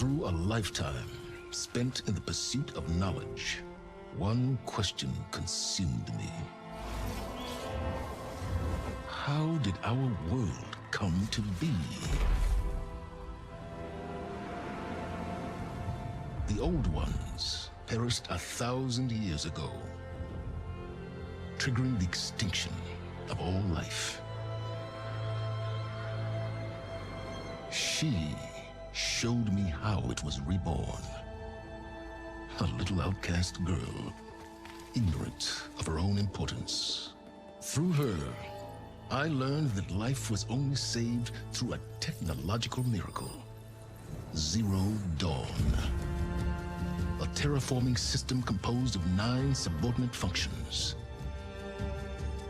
Through a lifetime spent in the pursuit of knowledge, one question consumed me. How did our world come to be? The old ones perished 1,000 years ago, triggering the extinction of all life. She showed me how it was reborn. A little outcast girl, ignorant of her own importance. Through her, I learned that life was only saved through a technological miracle. Zero Dawn. A terraforming system composed of 9 subordinate functions,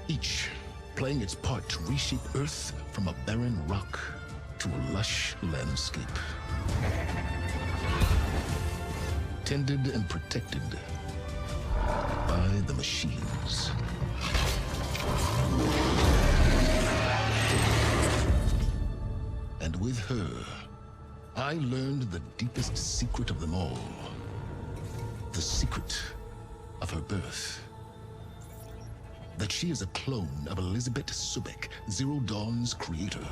each playing its part to reshape Earth from a barren rock to a lush landscape. Tended and protected by the machines. And with her, I learned the deepest secret of them all. The secret of her birth. That she is a clone of Elizabeth Subek, Zero Dawn's creator.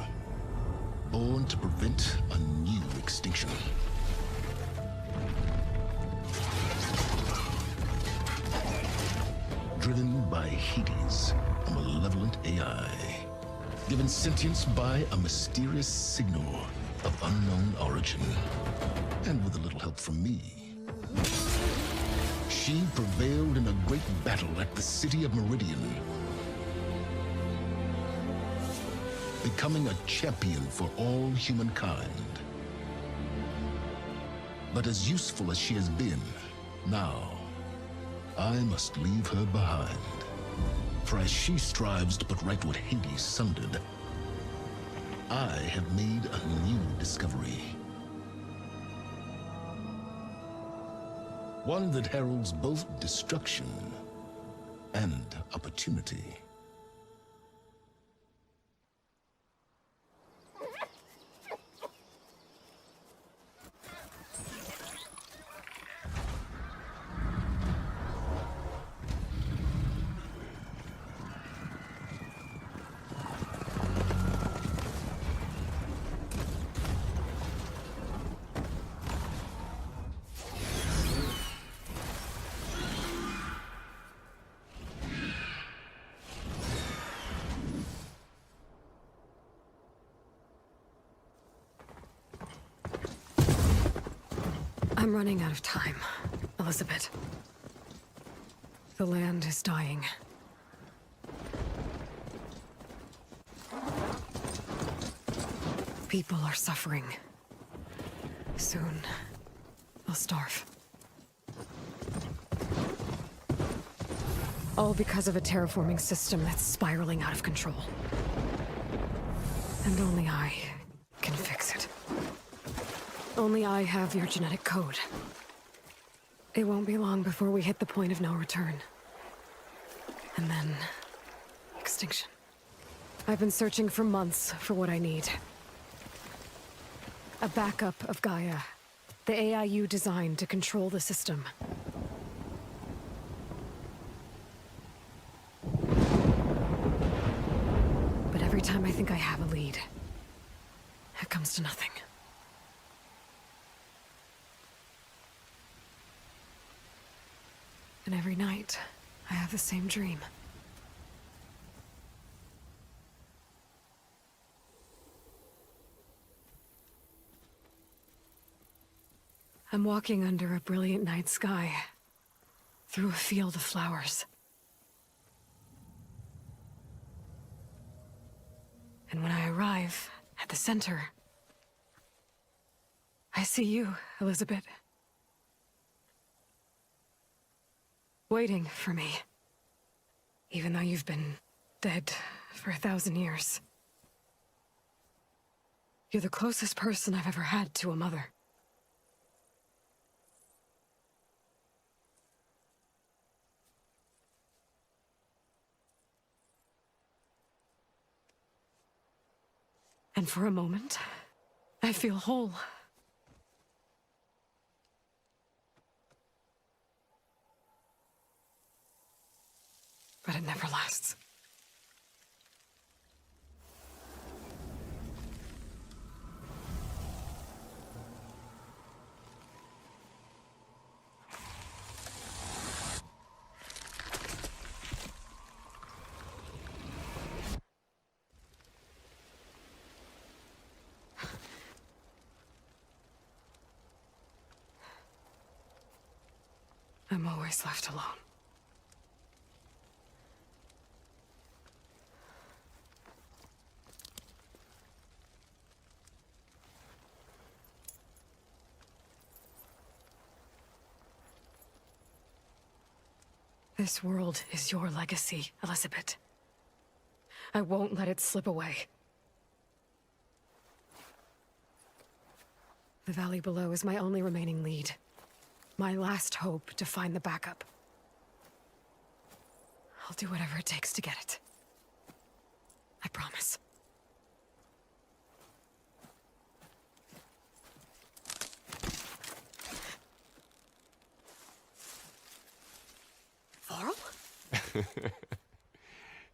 Born to prevent a new extinction. Driven by Hades, a malevolent AI. Given sentience by a mysterious signal of unknown origin. And with a little help from me, she prevailed in a great battle at the city of Meridian, becoming a champion for all humankind. But as useful as she has been, now I must leave her behind. For as she strives to put right what Hades sundered, I have made a new discovery. One that heralds both destruction and opportunity. I'm running out of time, Elizabeth. The land is dying. People are suffering. Soon, they'll starve. All because of a terraforming system that's spiraling out of control. And only I can fix it. Only I have your genetic code. It won't be long before we hit the point of no return. And then... extinction. I've been searching for months for what I need. A backup of Gaia. The AI you designed to control the system. But every time I think I have a lead, it comes to nothing. And every night, I have the same dream. I'm walking under a brilliant night sky, through a field of flowers. And when I arrive at the center, I see you, Elizabeth. Waiting for me, even though you've been dead for 1,000 years. You're the closest person I've ever had to a mother. And for a moment, I feel whole. but it never lasts. I'm always left alone. This world is your legacy, Elizabeth. I won't let it slip away. The valley below is my only remaining lead. My last hope to find the backup. I'll do whatever it takes to get it. I promise. Varl?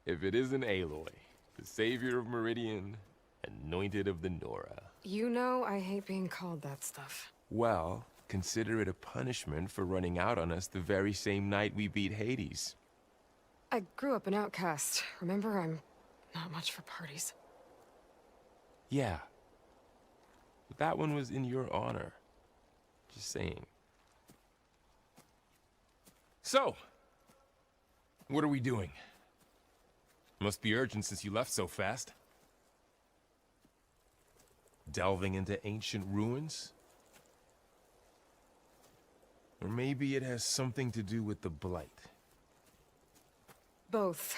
If it isn't Aloy, the savior of Meridian, anointed of the Nora. You know I hate being called that stuff. Well, consider it a punishment for running out on us the very same night we beat Hades. I grew up an outcast. Remember, I'm not much for parties. Yeah. But that one was in your honor. Just saying. So, what are we doing? Must be urgent since you left so fast. Delving into ancient ruins? Or maybe it has something to do with the Blight. Both,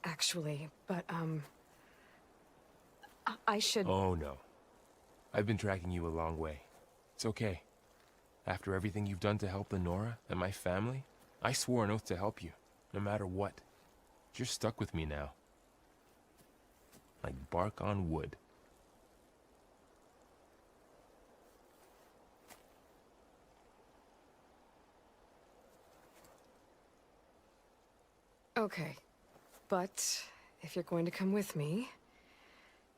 actually, but, I should... Oh, no. I've been tracking you a long way. It's okay. After everything you've done to help the Nora and my family, I swore an oath to help you, no matter what. You're stuck with me now. Like bark on wood. Okay, but if you're going to come with me,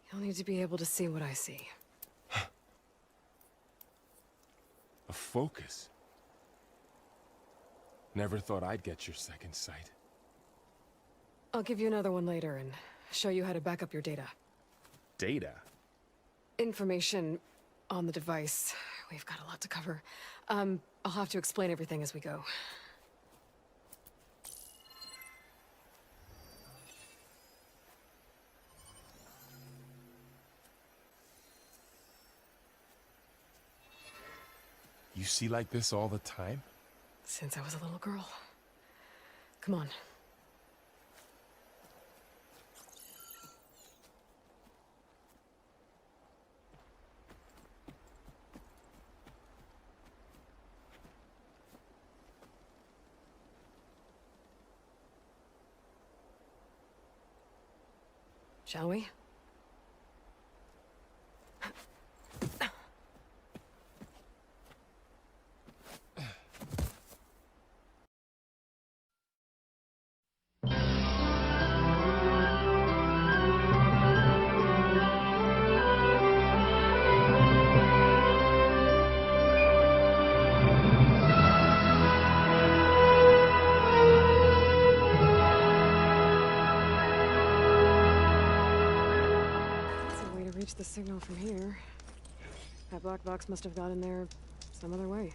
you'll need to be able to see what I see. A focus? Never thought I'd get your second sight. I'll give you another one later and show you how to back up your data. Data? Information on the device. We've got a lot to cover. I'll have to explain everything as we go. You see like this all the time? Since I was a little girl. Come on. Shall we? The signal from here. That black box must have got in there some other way.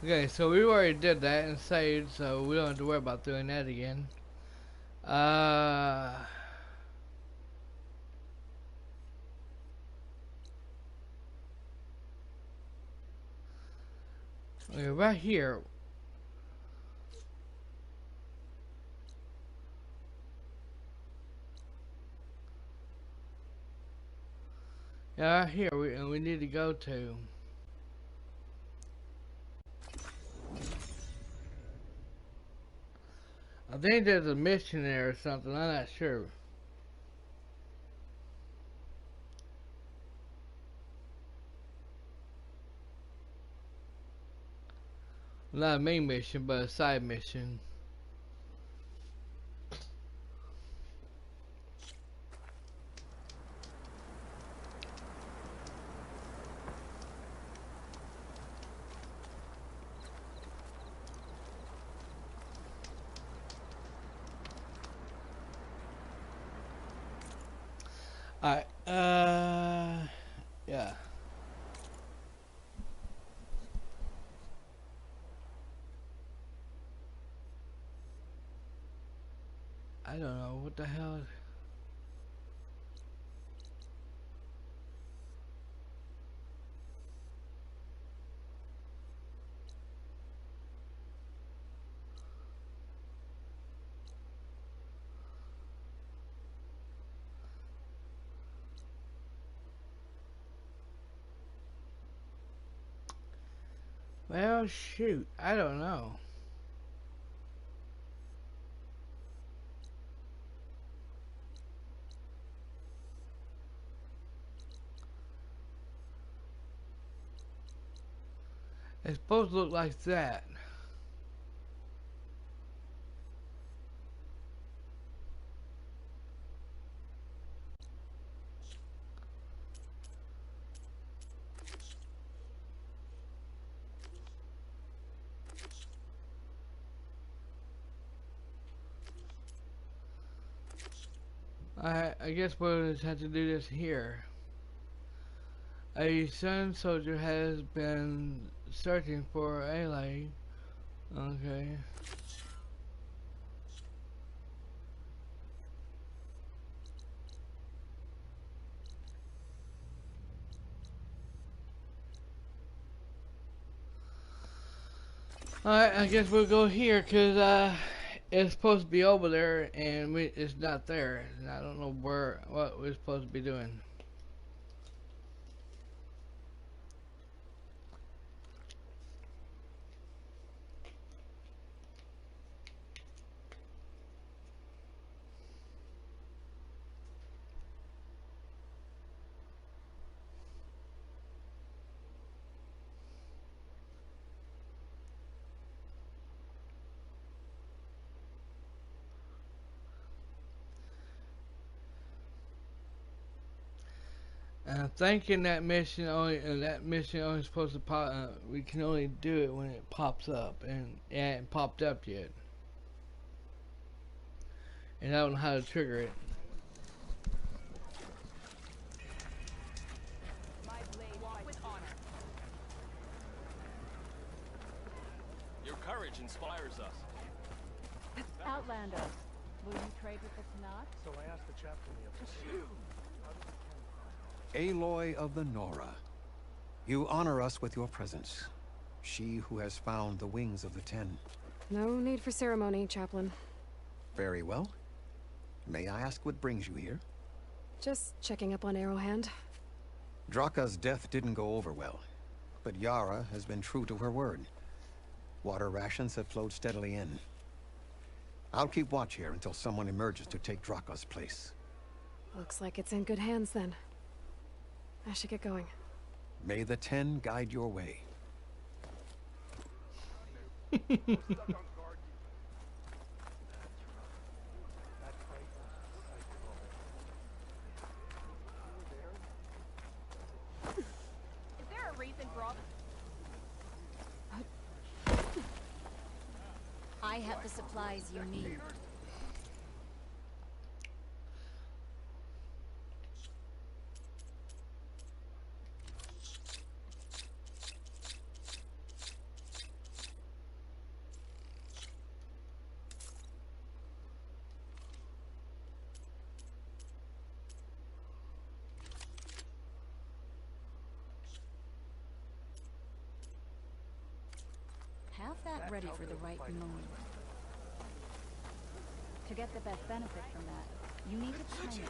Okay, so we already did that and saved, so we don't have to worry about doing that again. Okay, right here. Yeah, right here we need to go to. I think there's a mission there or something. I'm not sure. Not a main mission, but a side mission. Alright, yeah. I don't know what the hell. Well, shoot, I don't know. It's supposed to look like that. I guess we'll just have to do this here. A Sun soldier has been searching for ally. Okay. Alright, I guess we'll go here because it's supposed to be over there and it's not there. And I don't know what we're supposed to be doing. Thinking that mission only supposed to pop. We can only do it when it pops up, and it hasn't popped up yet. And I don't know how to trigger it. Your courage inspires us. Outlander, will you trade with the Tanakh? So I asked the chaplain the other day. Aloy of the Nora, you honor us with your presence. She who has found the wings of the Ten. No need for ceremony, Chaplain. Very well. May I ask what brings you here? Just checking up on Arrowhand. Draka's death didn't go over well, but Yara has been true to her word. Water rations have flowed steadily in. I'll keep watch here until someone emerges to take Draka's place. Looks like it's in good hands then. I should get going. May the Ten guide your way. I have the supplies you need. Have that ready for the right moment. To get the best benefit from that, you need to time it.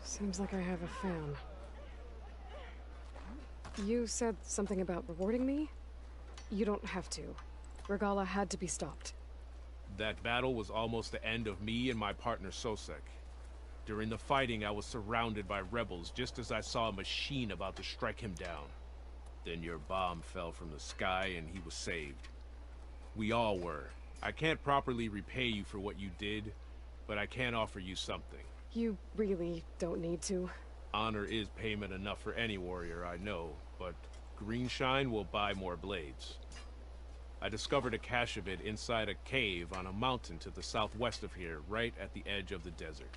Seems like I have a fan. You said something about rewarding me? You don't have to. Regala had to be stopped. That battle was almost the end of me and my partner Sosek. During the fighting, I was surrounded by rebels just as I saw a machine about to strike him down. Then your bomb fell from the sky and he was saved. We all were. I can't properly repay you for what you did, but I can offer you something. You really don't need to. Honor is payment enough for any warrior, I know, but Greenshine will buy more blades. I discovered a cache of it inside a cave on a mountain to the southwest of here, right at the edge of the desert.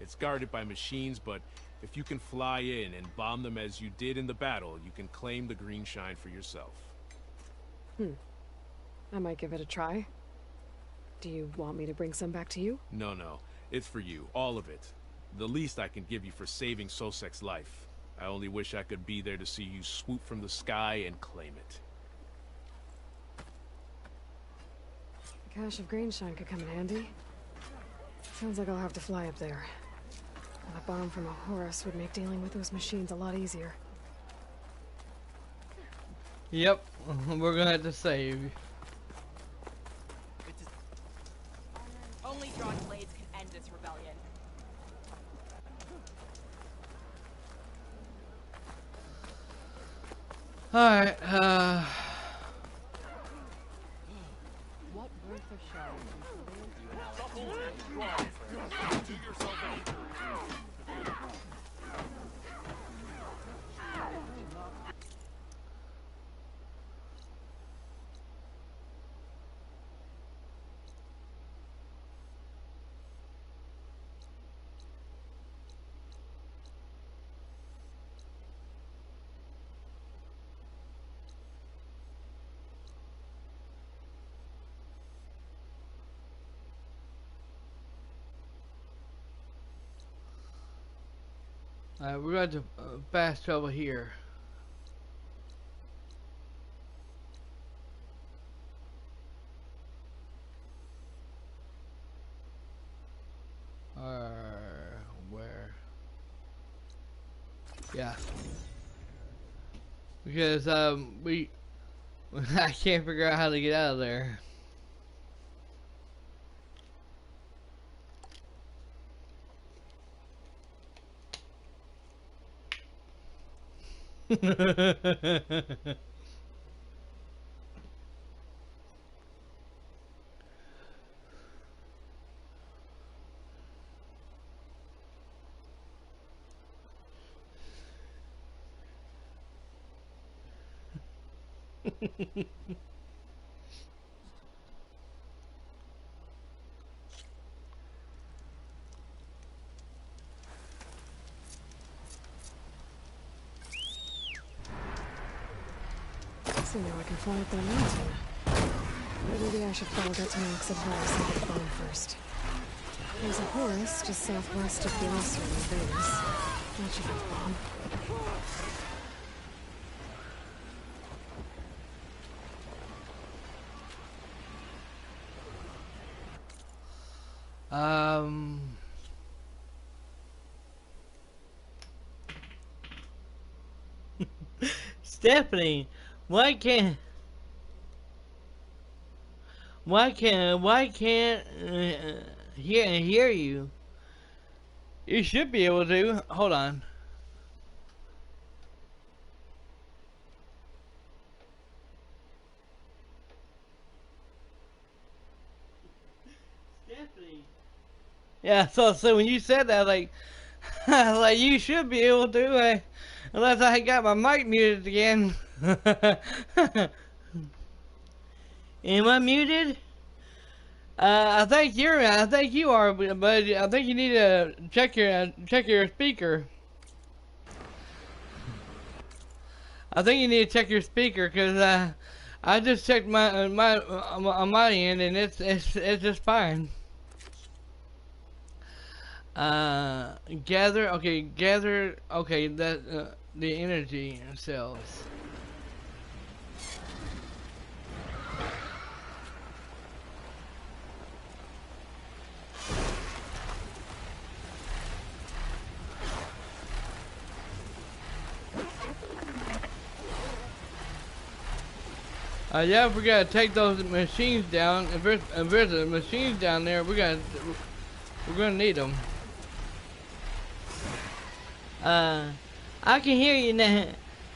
It's guarded by machines, but if you can fly in and bomb them as you did in the battle, you can claim the Greenshine for yourself. I might give it a try. Do you want me to bring some back to you? No, no. It's for you. All of it. The least I can give you for saving Sosek's life. I only wish I could be there to see you swoop from the sky and claim it. A cache of Greenshine could come in handy. Sounds like I'll have to fly up there. And a bomb from a Horus would make dealing with those machines a lot easier. Yep, we're gonna have to save. Only drawn blades can end this rebellion. Alright, What worth a show? Do yourself any we're going to fast travel here. Where? Yeah. Because we I can't figure out how to get out of there. So now I can fly up that mountain. But maybe I should follow that Tarek's advice and get the bomb first. There's a Horus just southwest of Glasser in Venus. That should have a bomb. Stephanie, why can't hear you? You should be able to. Hold on. Stephanie. Yeah, so when you said that, like, like you should be able to, unless I got my mic muted again. Am I muted? I think you are, but I think you need to check your speaker. I think you need to check your speaker, cause I just checked my on my end and it's just fine. Gather, okay, that the energy cells. Yeah, if we gotta take those machines down, if there's a machines down there, we're gonna need them. I can hear you now.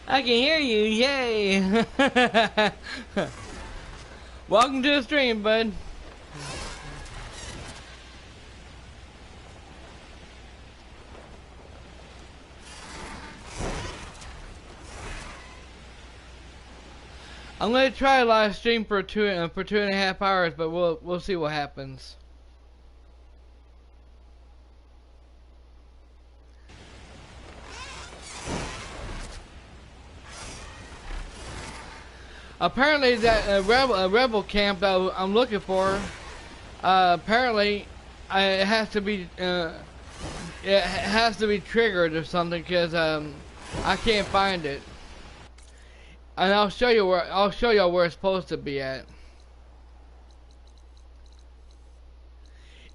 I can hear you. Yay! Welcome to the stream, bud. I'm gonna try a live stream for 2.5 hours, but we'll see what happens. Apparently, that rebel camp that I'm looking for, apparently, it has to be triggered or something, because I can't find it. And I'll show you where it's supposed to be at.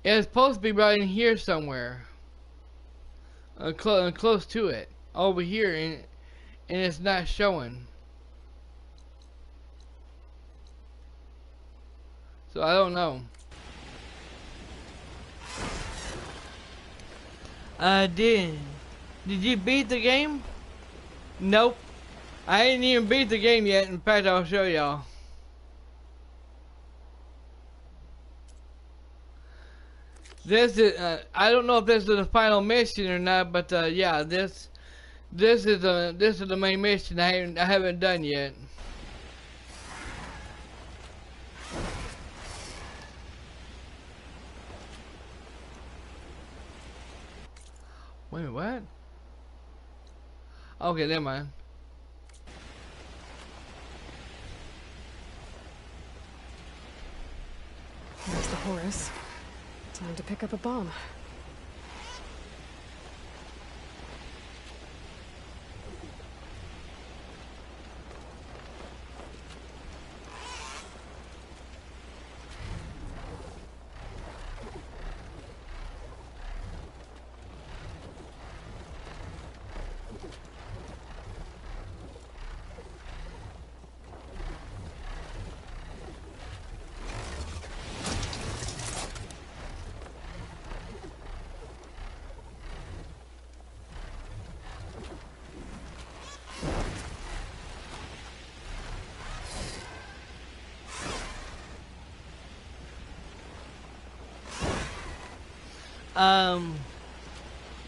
It's supposed to be right in here somewhere, close to it, over here, and it's not showing. So I don't know. Did you beat the game? Nope. I ain't even beat the game yet. In fact, I'll show y'all. This is I don't know if this is the final mission or not, but yeah, this is the main mission I haven't done yet. Wait a minute, what? Okay, never mind. There's the Horus. Time to pick up a bomb.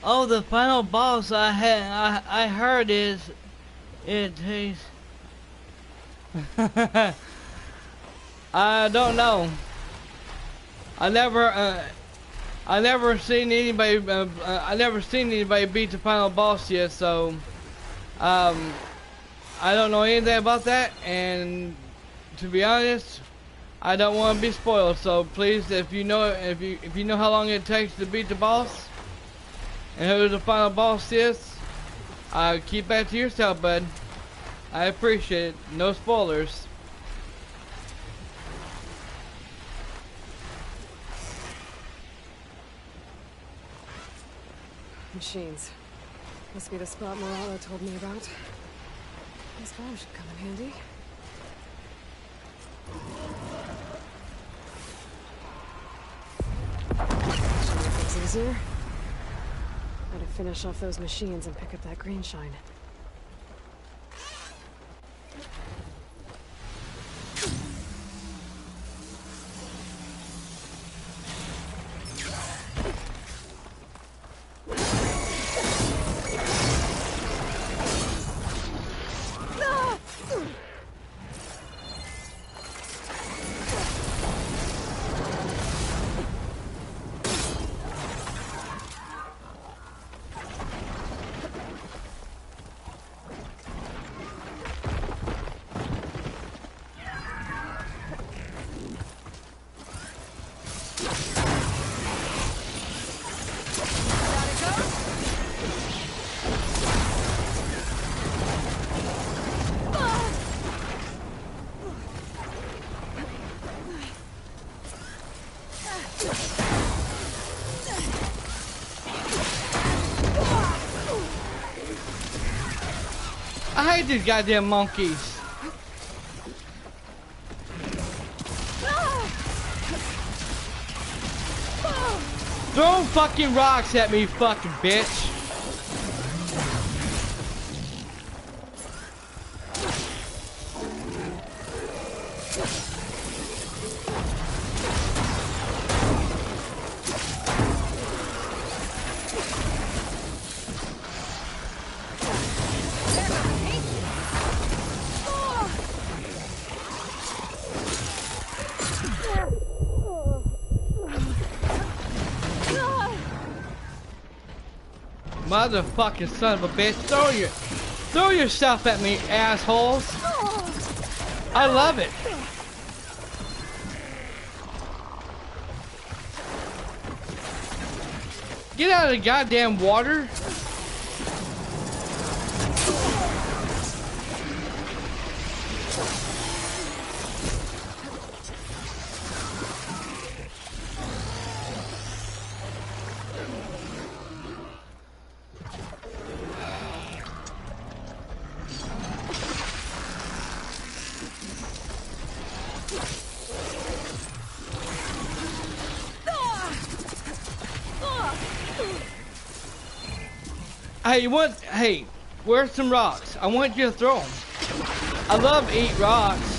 Oh, the final boss I heard it takes. I don't know. I never seen anybody beat the final boss yet, so I don't know anything about that, and to be honest, I don't want to be spoiled. So please, if you know how long it takes to beat the boss and who the final boss is, keep that to yourself, bud. I appreciate it. No spoilers. Machines. Must be the spot Moralo told me about. This bomb should come in handy. Should make things easier. Gotta finish off those machines and pick up that green shine. I hate these goddamn monkeys. Throw fucking rocks at me, fucking bitch. Motherfucking son of a bitch. Throw yourself at me, assholes. I love it. Get out of the goddamn water. Hey, where's some rocks? I want you to throw them. I love to eat rocks.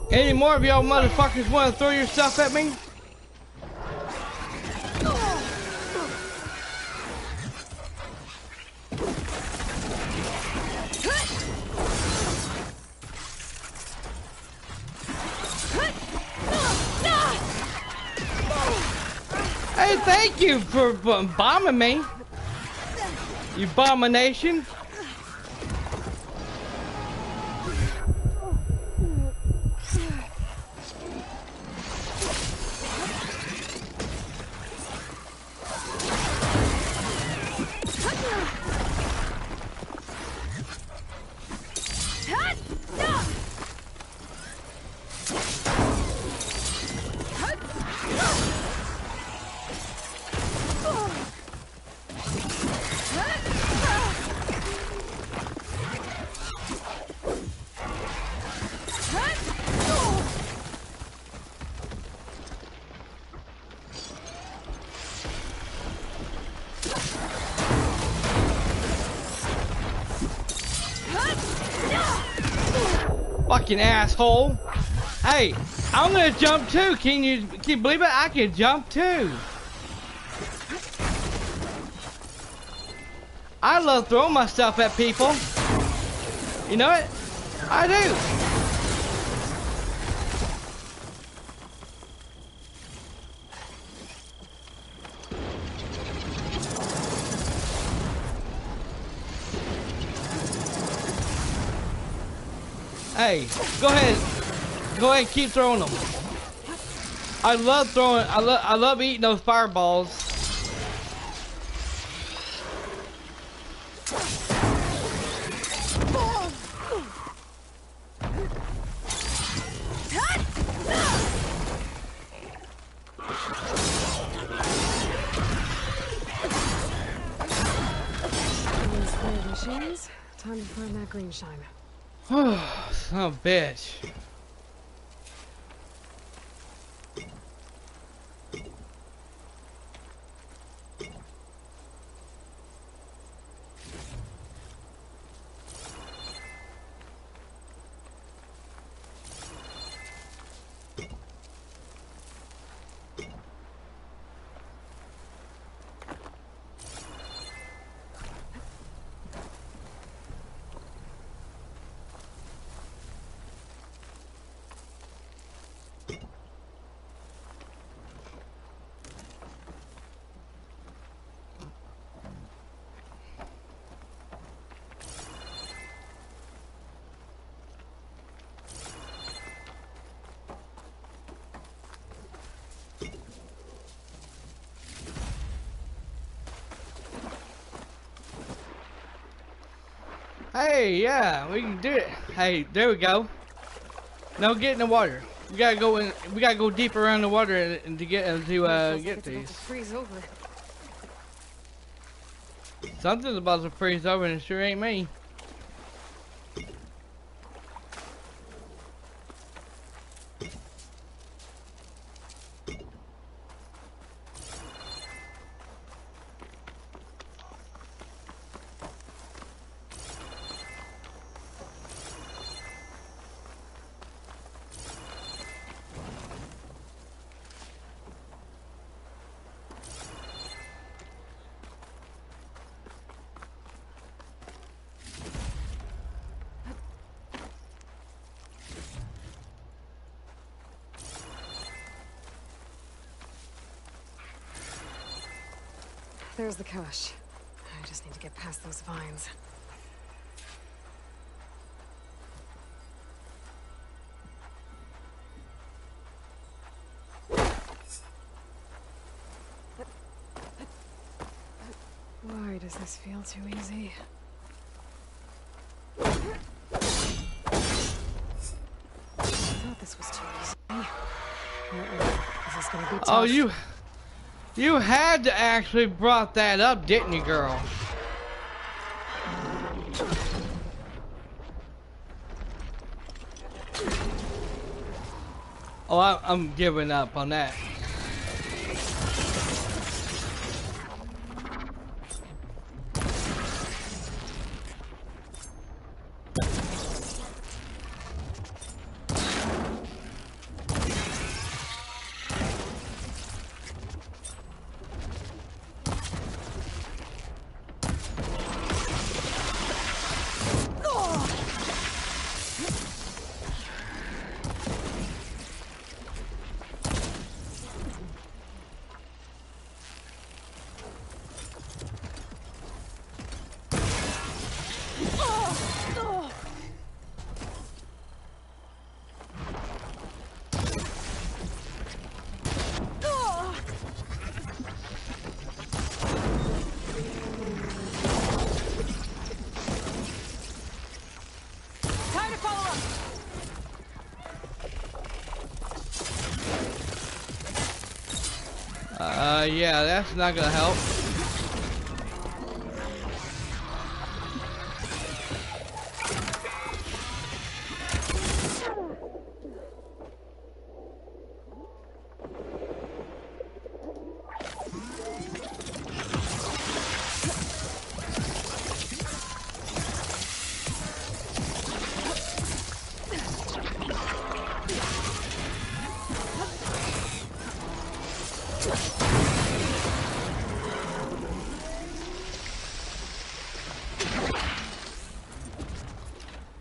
Any more of y'all motherfuckers want to throw your stuff at me? Hey, thank you for bombing me, you abomination. Fucking asshole. Hey, I'm gonna jump too. Can you believe it? I can jump too. I love throwing my stuff at people. You know it? I do. Hey, go ahead and keep throwing them. I love eating those fireballs. Machines. Time to find that green shine. Son of a bitch. Hey, yeah, we can do it. Hey, there we go. Now get in the water. We gotta go in. We gotta go deeper around the water and to get Feels like get it's about these. to freeze over. Something's about to freeze over, and it sure ain't me. There's the cache. I just need to get past those vines. Why does this feel too easy? I thought this was too easy. This is gonna be tough. Oh, you had to actually brought that up, didn't you, girl? Oh, I'm giving up on that. Yeah, that's not gonna help.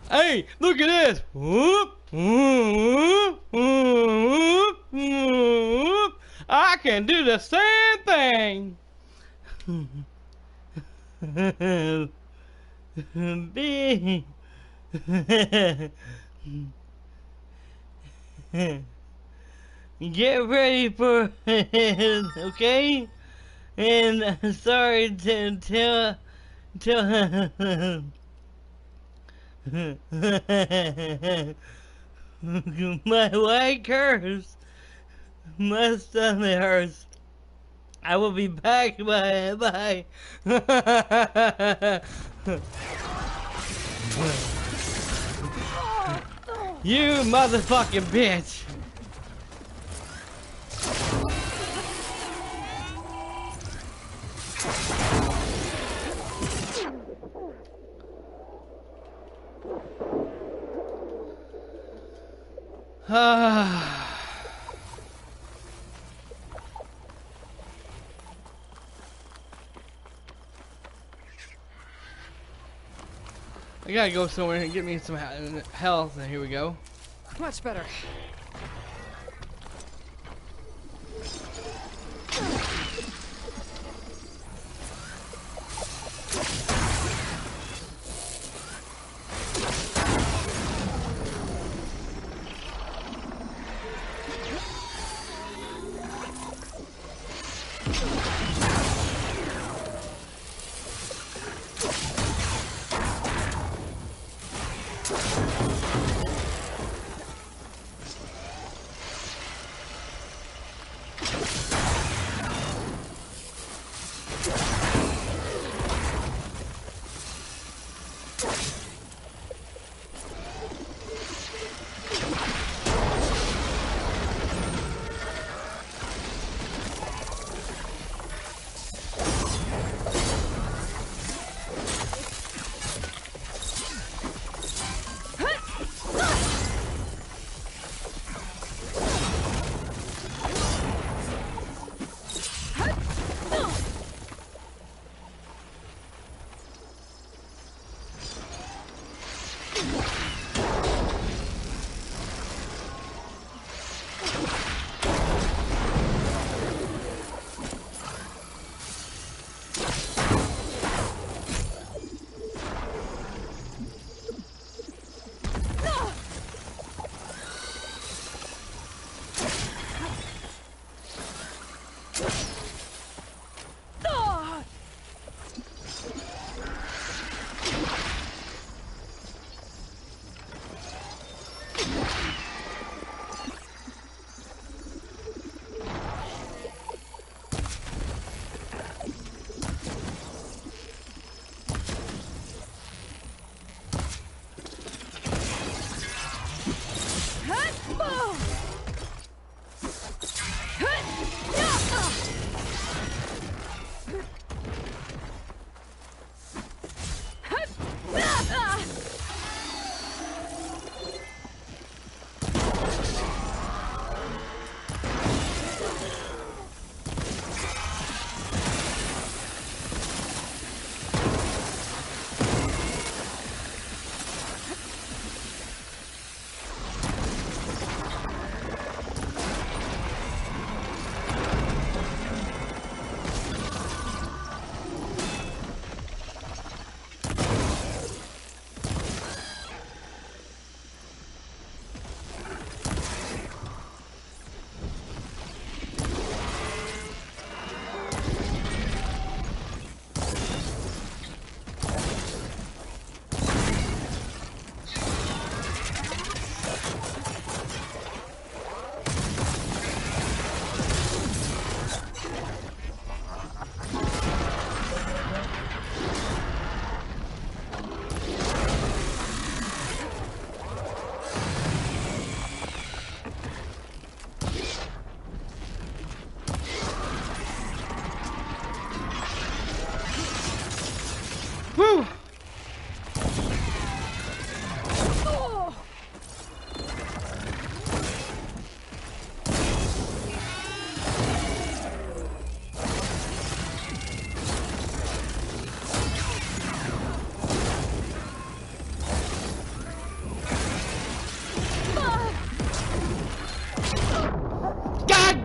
Hey, look at this! Whoop, whoop, whoop, whoop. I can do the same thing. Get ready for it, okay? And sorry to tell my white curse. My stomach hurts. I will be back. Bye. You motherfucking bitch. I gotta go somewhere and get me some health, and here we go. Much better.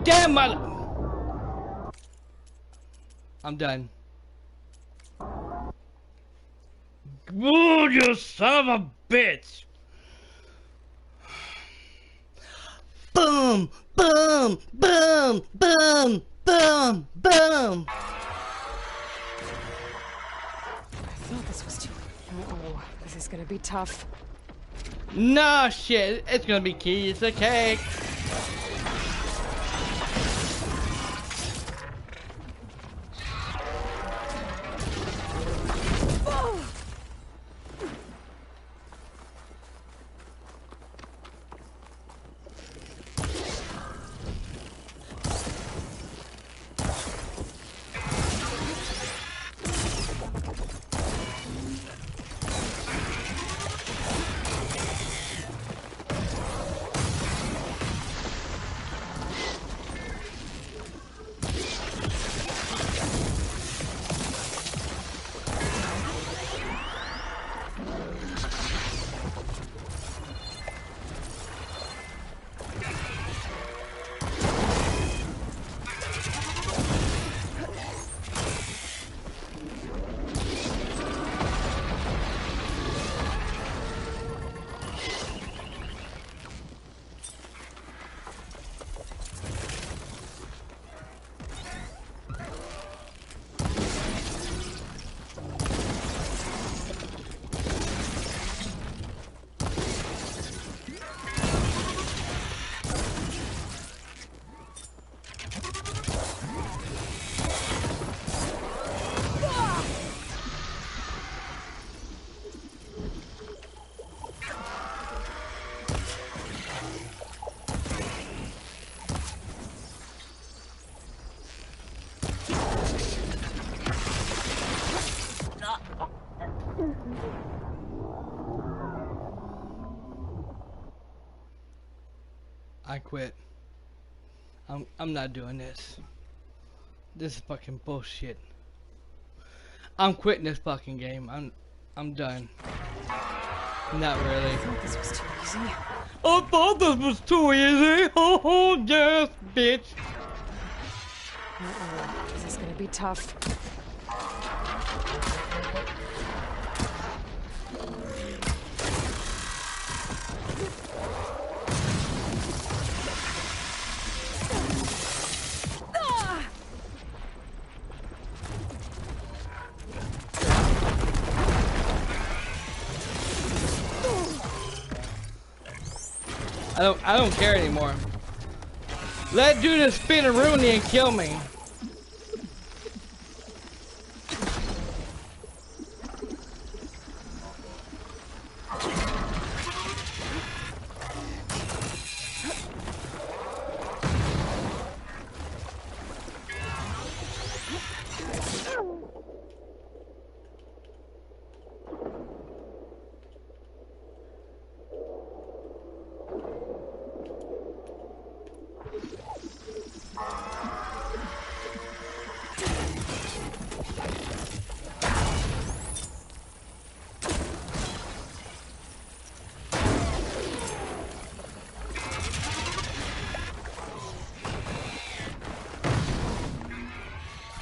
damn mother. I'm done. Oh, you son of a bitch! Boom! Boom! Boom! Boom! Boom! Boom! I thought this was too... Oh, this is gonna be tough. Nah, shit. It's gonna be keys of cake. I quit. I'm not doing this. This is fucking bullshit. I'm quitting this fucking game. I'm done. Not really. I thought this was too easy. I thought this was too easy. Oh yes, bitch. This is gonna be tough. I don't care anymore. Let dude spin a Rooney and kill me.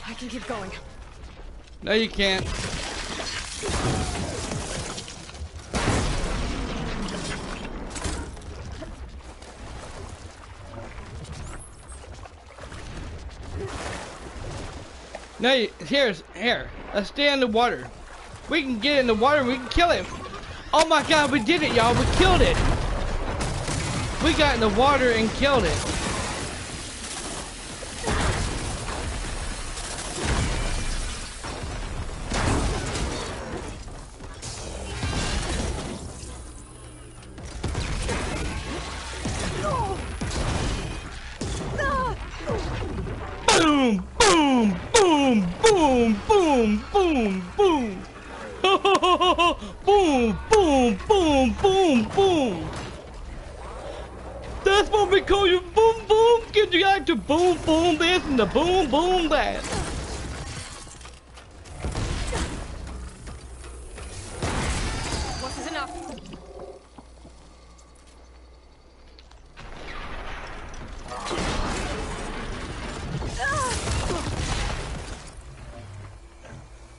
I can keep going. No, you can't. No, here. Let's stay in the water. We can get in the water and we can kill him. Oh my god, we did it, y'all. We killed it. We got in the water and killed it. Boom, boom, boom, boom, boom, boom, boom. Boom, boom, boom, boom, boom. That's what we call you, boom, boom. Get you out to boom, boom this and the boom, boom that. What is enough?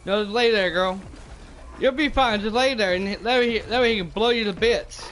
No, just lay there, girl. You'll be fine. Just lay there, and that way he can blow you to bits.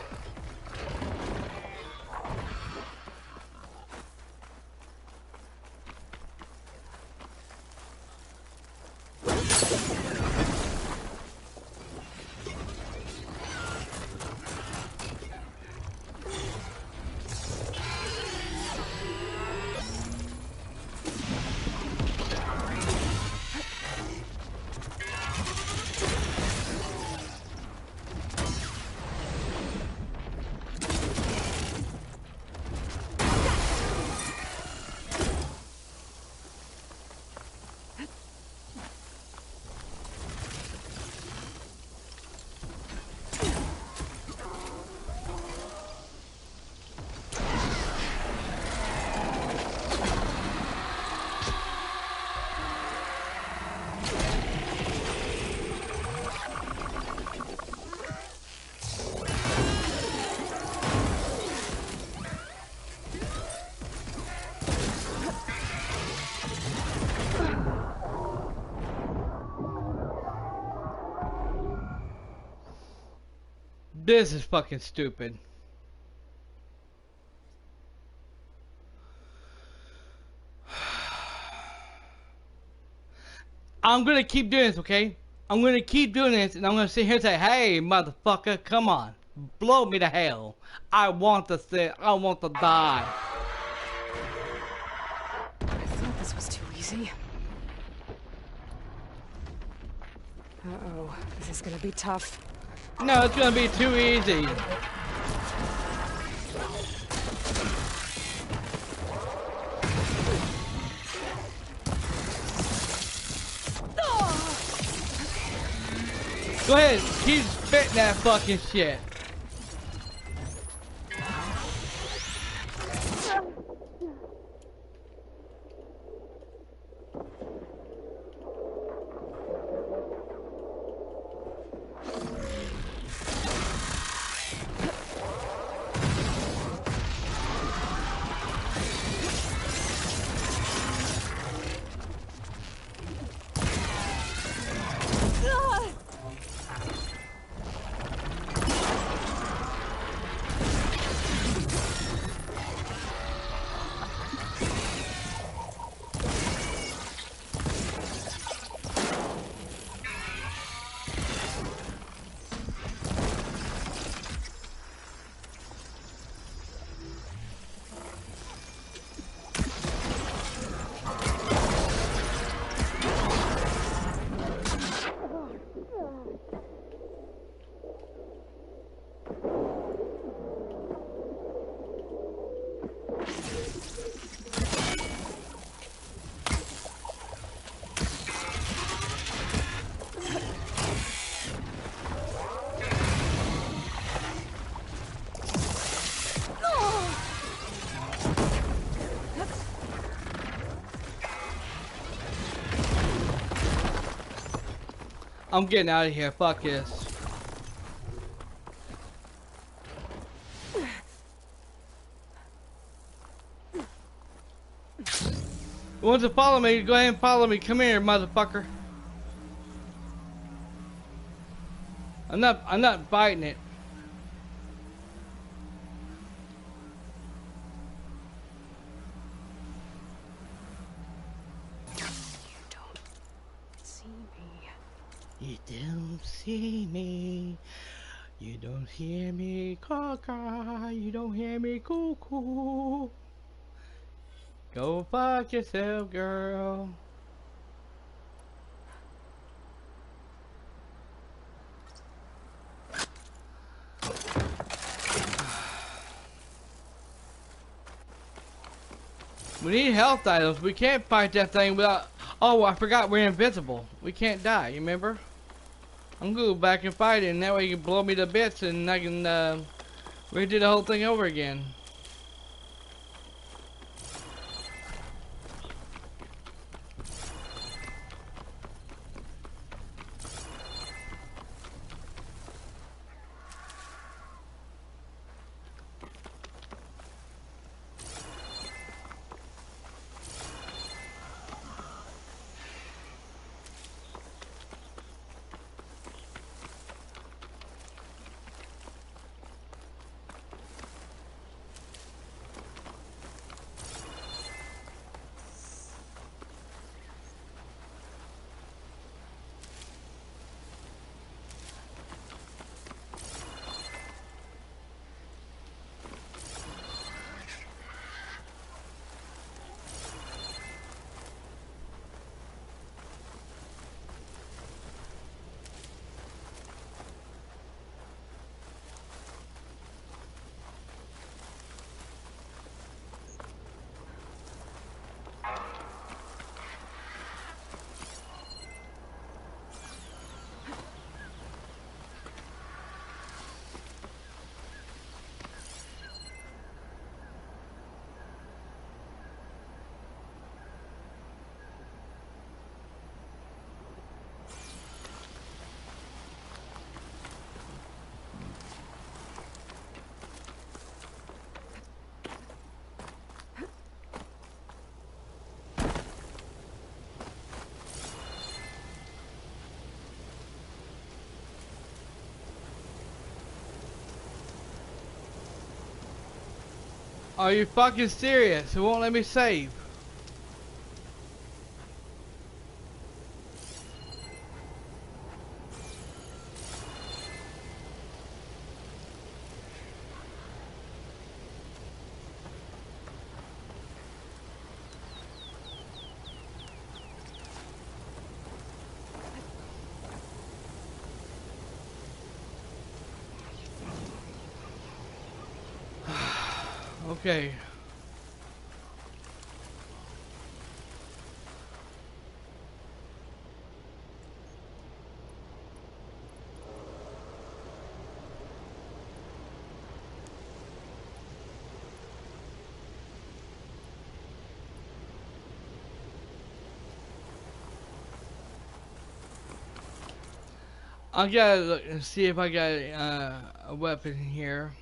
This is fucking stupid. I'm gonna keep doing this, okay? I'm gonna keep doing this, and I'm gonna sit here and say, "Hey, motherfucker, come on, blow me to hell. I want to die." I thought this was too easy. Uh-oh, this is gonna be tough. No, it's gonna be too easy. Go ahead, keep spitting that fucking shit. I'm getting out of here. Fuck this. Who wants to follow me? Go ahead and follow me. Come here, motherfucker. I'm not biting it. You don't see me. You don't hear me caw-caw. You don't hear me cuckoo. Go fuck yourself, girl. We need health items. We can't fight that thing without... Oh, I forgot we're invincible. We can't die, you remember? I'm gonna go back and fight it, and that way you can blow me to bits, and I can redo the whole thing over again. Are you fucking serious? It won't let me save. Okay. I gotta look and see if I got a weapon here.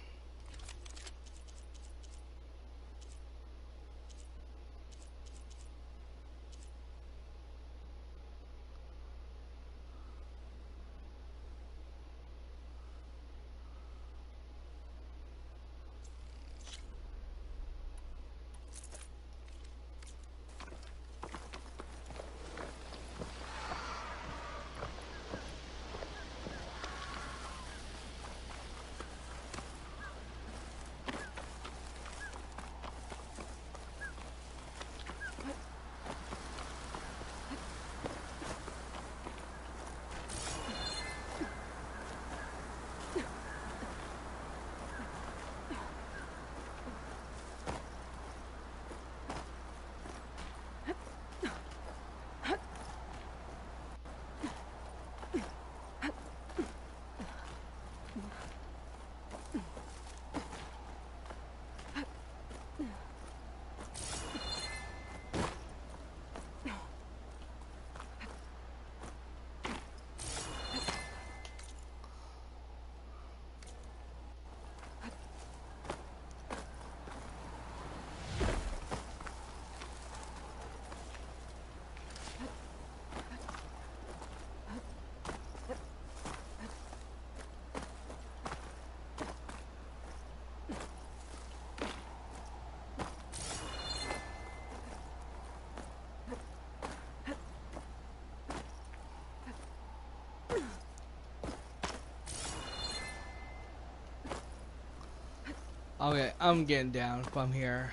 Okay, I'm getting down from here.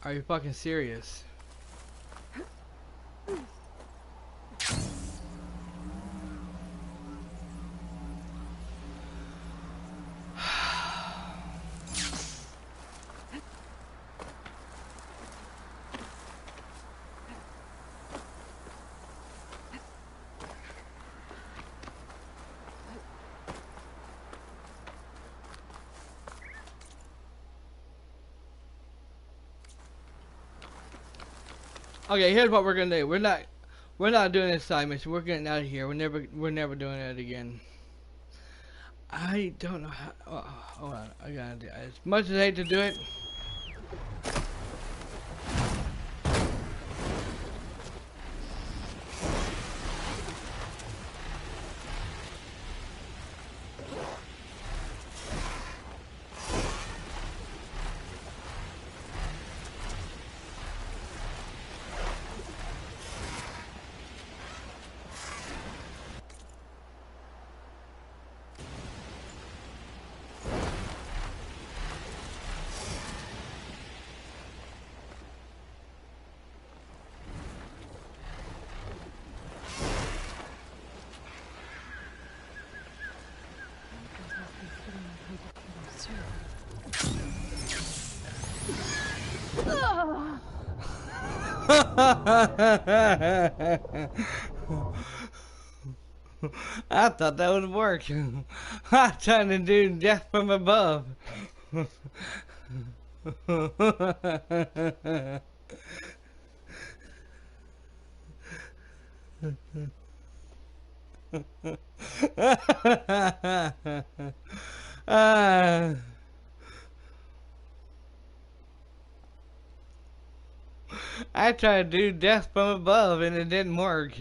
Are you fucking serious? Okay, here's what we're gonna do. We're not doing this side mission. We're getting out of here. We're never doing it again. I don't know how. Oh, hold on, I gotta do. As much as I hate to do it. I thought that would work. I'm trying to do death from above. I tried to do death from above and it didn't work.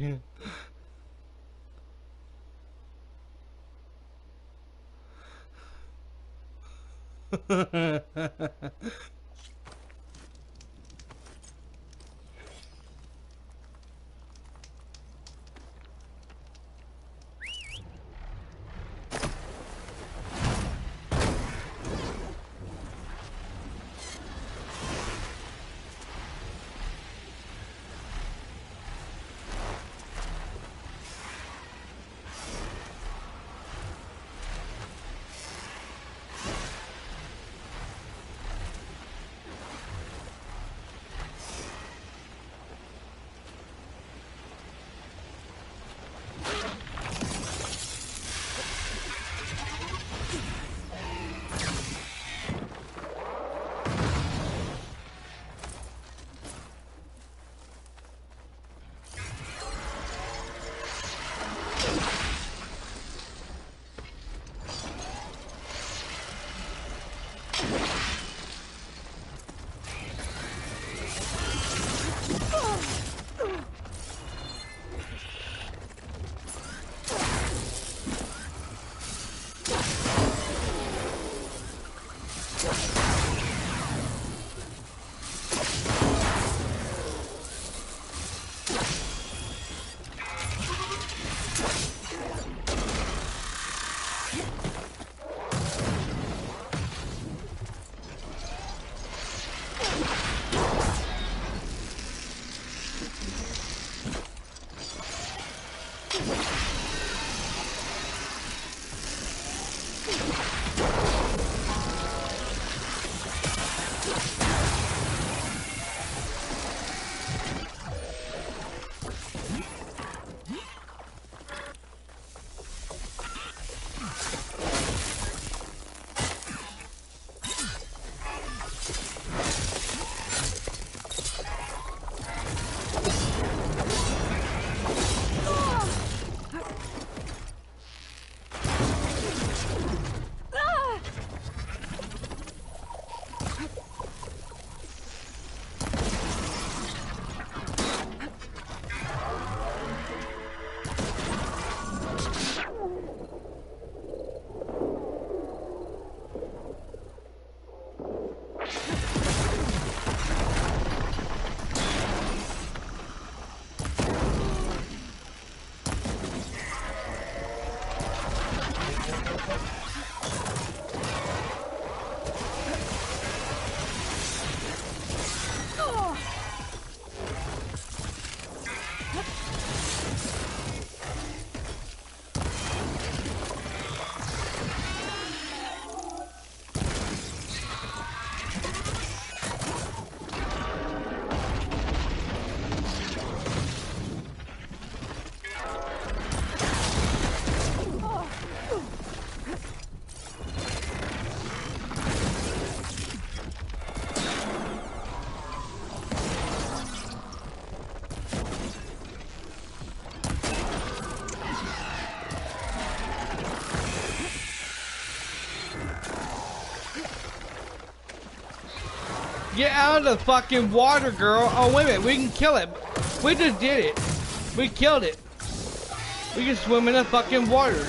Get out of the fucking water, girl. Oh, wait a minute. We can kill it. We just did it. We killed it. We can swim in the fucking water.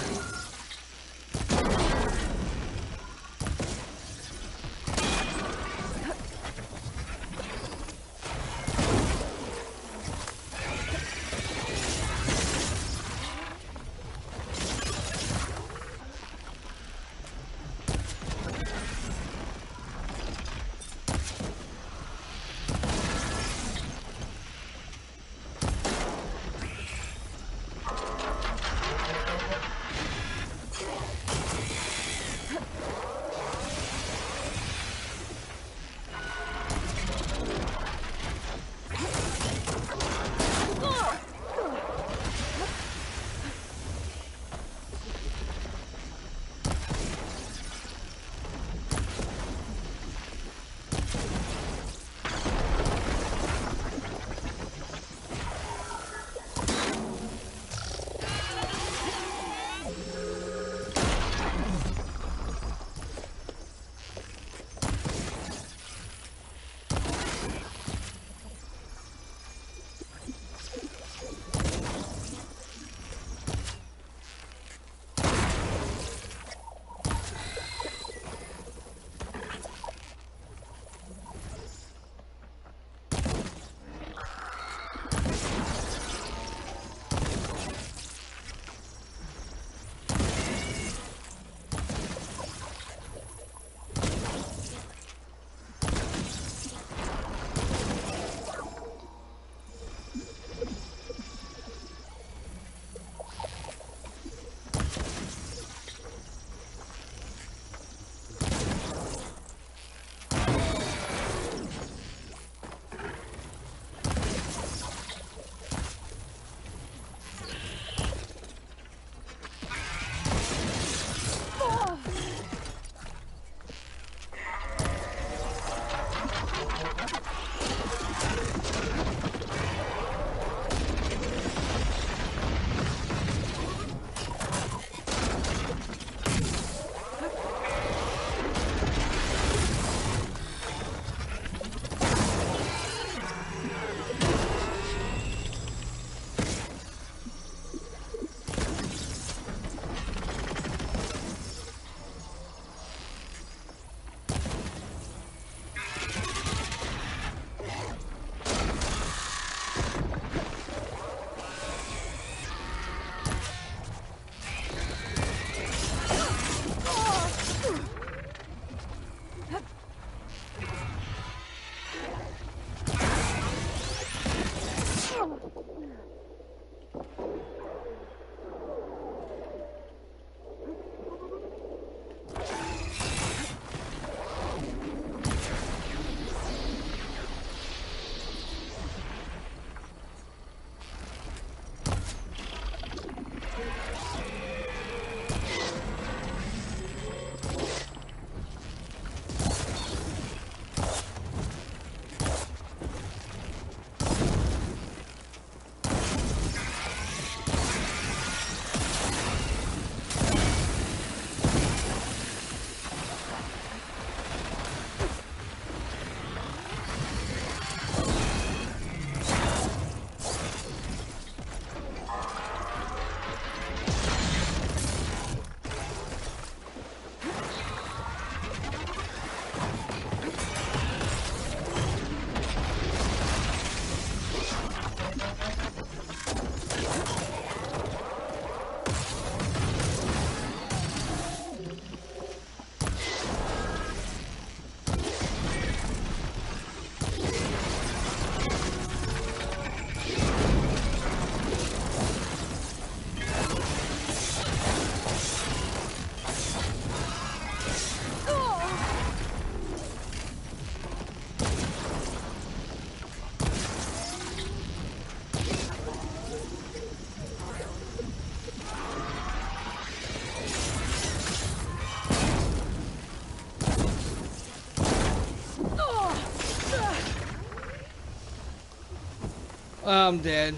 I'm dead.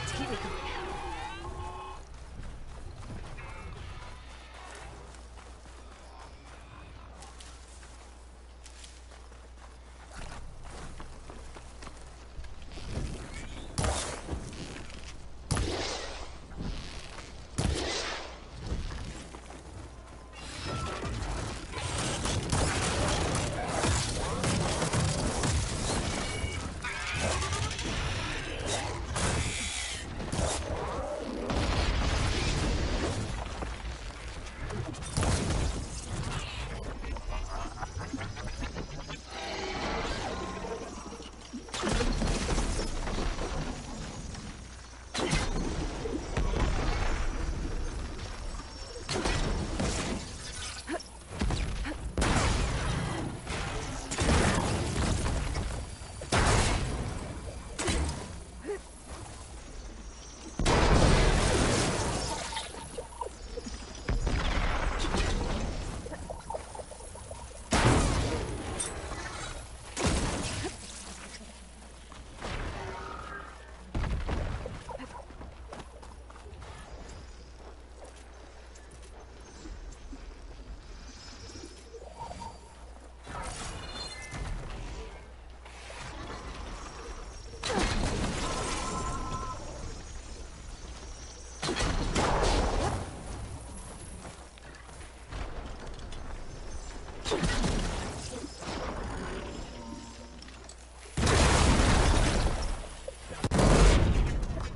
To keep me going.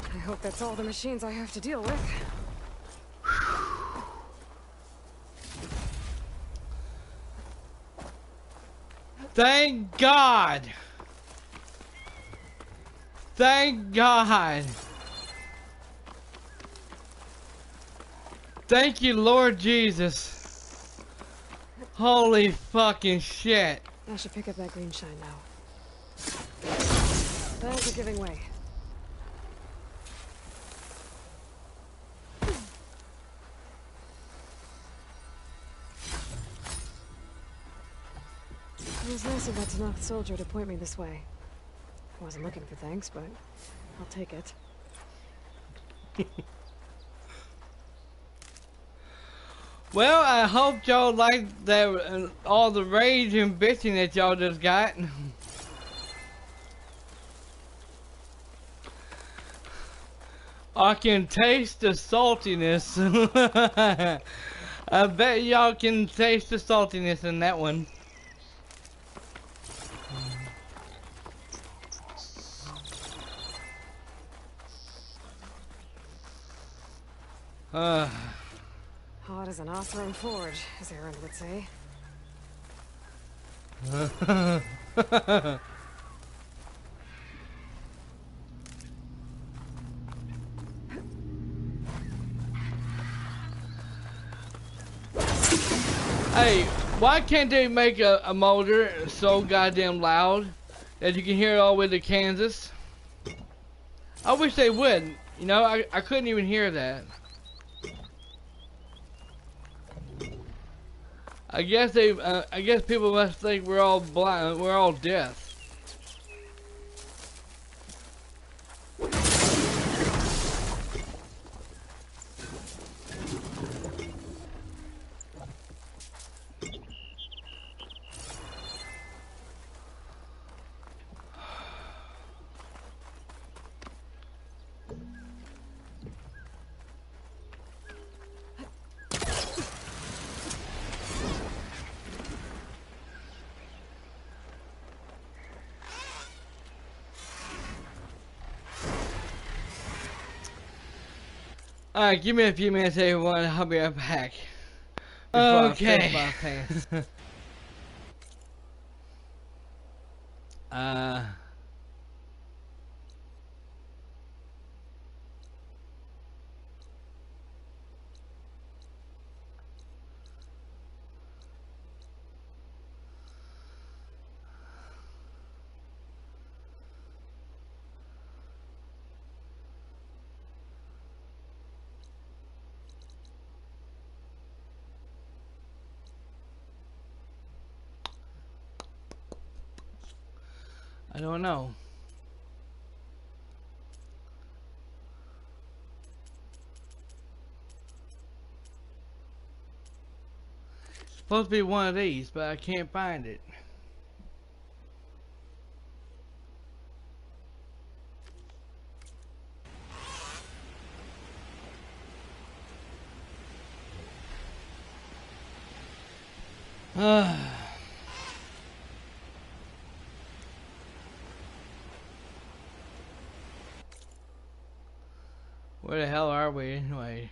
I hope that's all the machines I have to deal with. Thank God. Thank God. Thank you, Lord Jesus. Holy fucking shit. I should pick up that green shine now. Thanks for giving way. It was nice of that Tanakh soldier to point me this way. I wasn't looking for thanks, but I'll take it. Well, I hope y'all like that, all the rage and bitching that y'all just got. I can taste the saltiness. I bet y'all can taste the saltiness in that one. Hot as an Oseram forge, as Aaron would say. Hey, why can't they make a motor so goddamn loud that you can hear it all the way to Kansas? I wish they would. You know, I couldn't even hear that. I guess people must think we're all blind, we're all deaf. Alright, give me a few minutes, everyone. I'll be right back. Okay. I my pants. I don't know. It's supposed to be one of these, but I can't find it. Where the hell are we anyway?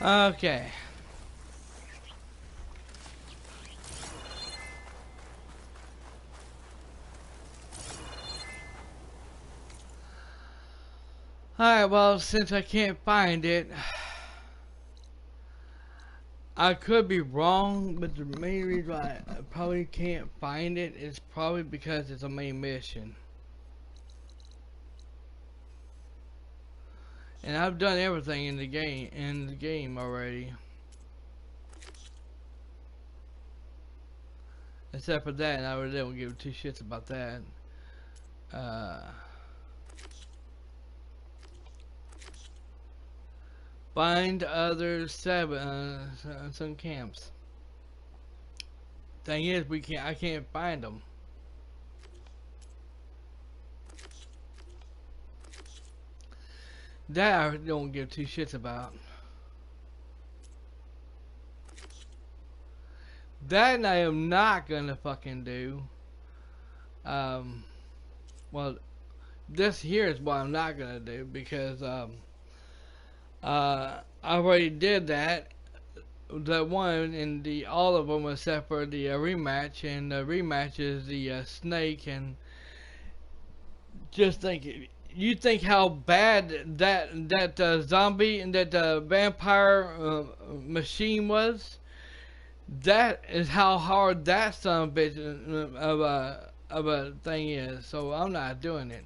Okay. Alright, well, since I can't find it, I could be wrong, but the main reason why I probably can't find it is probably because it's a main mission. And I've done everything in the game already. Except for that, and I really don't give two shits about that. Find other some camps. Thing is, I can't find them. That I don't give two shits about. That I am not gonna fucking do. Well, this here is what I'm not gonna do because I already did that. That one in all of them except for the rematch, and the rematch is the snake. And just think, you think how bad that zombie and that vampire machine was. That is how hard that son of a bitch of a thing is. So I'm not doing it.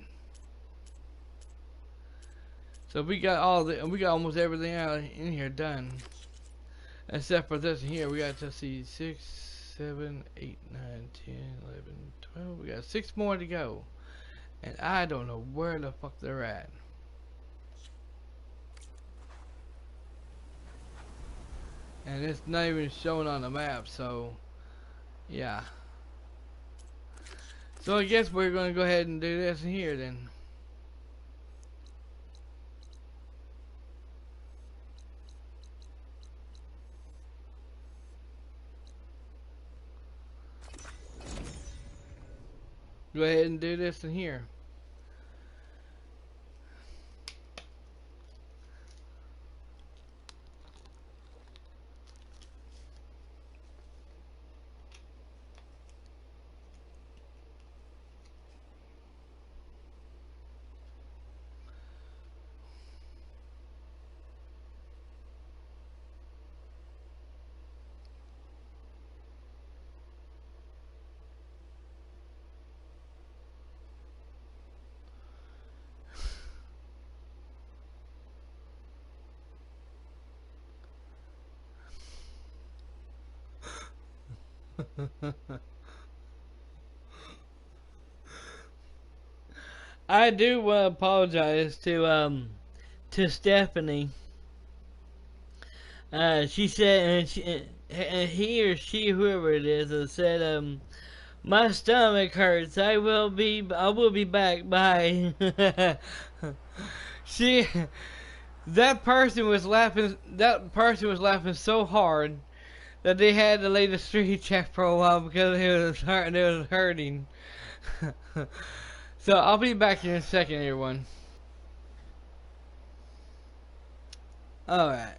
So we got almost everything out in here done. Except for this here, we got to see 6, 7, 8, 9, 10, 11, 12. We got 6 more to go. And I don't know where the fuck they're at. And it's not even shown on the map, so yeah. So I guess we're gonna go ahead and do this here then. Go ahead and do this in here. I do apologize to Stephanie. She said, and he or she, whoever it is, said, my stomach hurts. I will be back. Bye. she, that person was laughing. That person was laughing so hard that they had to lay the street check for a while because it was hurting. So I'll be back in a second, everyone. All right.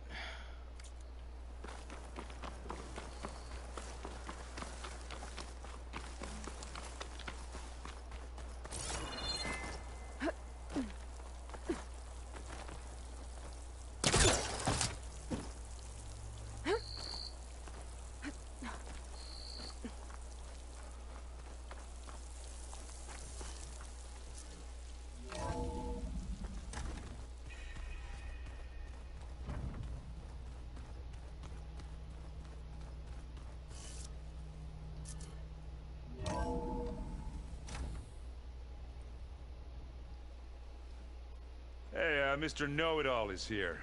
Hey, Mr. Know-It-All is here.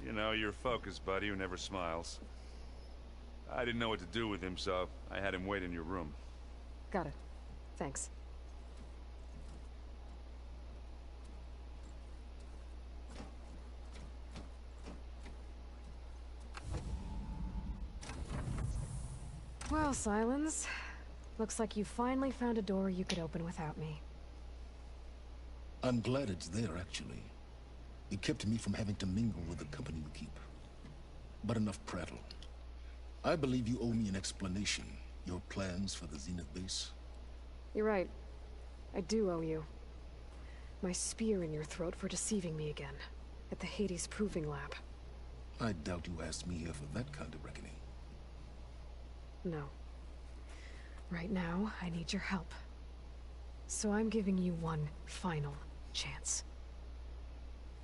You know, your focus buddy who never smiles. I didn't know what to do with him, so I had him wait in your room. Got it. Thanks. Well, Silence. Looks like you finally found a door you could open without me. I'm glad it's there, actually. It kept me from having to mingle with the company you keep. But enough prattle. I believe you owe me an explanation. Your plans for the Zenith base? You're right. I do owe you. My spear in your throat for deceiving me again. At the Hades Proving Lab. I doubt you asked me here for that kind of reckoning. No. Right now, I need your help. So I'm giving you one final chance.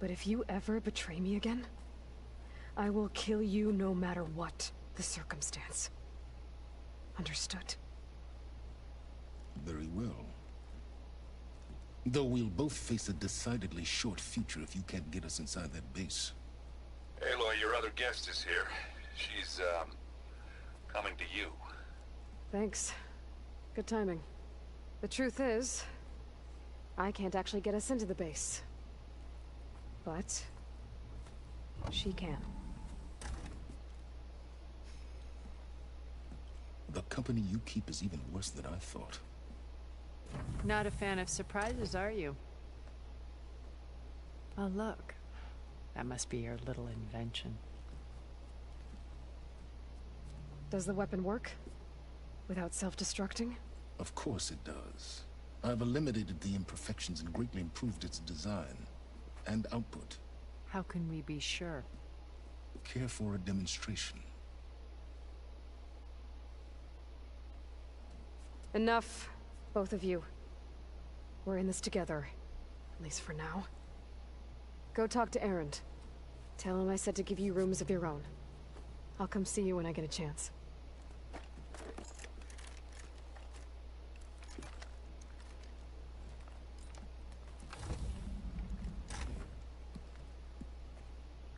But if you ever betray me again, I will kill you no matter what the circumstance. Understood? Very well. Though we'll both face a decidedly short future if you can't get us inside that base. Aloy, your other guest is here. She's, coming to you. Thanks. Good timing. The truth is, I can't actually get us into the base. But she can. The company you keep is even worse than I thought. Not a fan of surprises, are you? Oh, look. That must be your little invention. Does the weapon work? Without self-destructing? Of course it does. I've eliminated the imperfections and greatly improved its design and output. How can we be sure? Care for a demonstration? Enough, both of you. We're in this together. At least for now. Go talk to Erend. Tell him I said to give you rooms of your own. I'll come see you when I get a chance.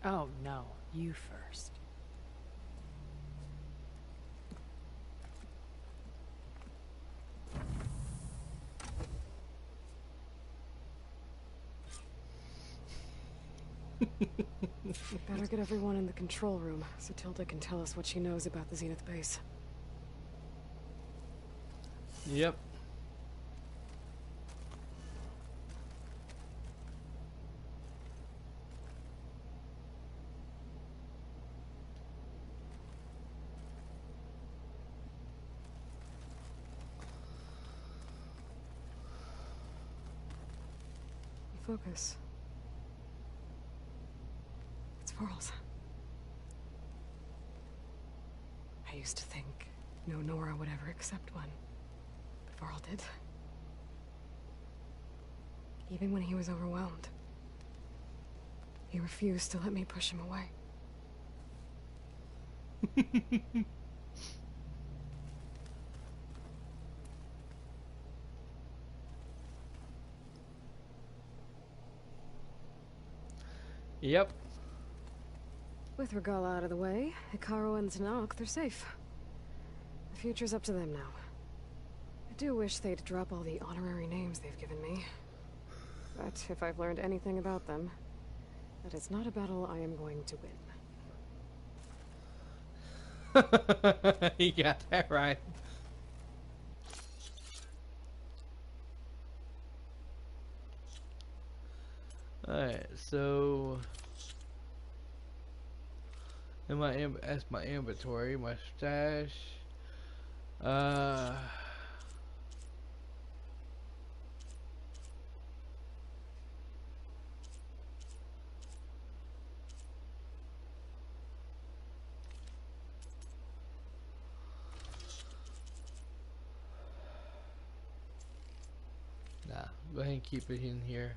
Oh, no. You first. Better get everyone in the control room so Tilda can tell us what she knows about the Zenith base. Yep. Focus. It's Varl's. I used to think no Nora would ever accept one. But Varl did. Even when he was overwhelmed. He refused to let me push him away. Yep. With Regala out of the way, Hikaru and Tanakh, they're safe. The future's up to them now. I do wish they'd drop all the honorary names they've given me. But if I've learned anything about them, that it's not a battle I am going to win. You got that right. Alright, so in my that's my inventory, my stash. Nah, go ahead and keep it in here.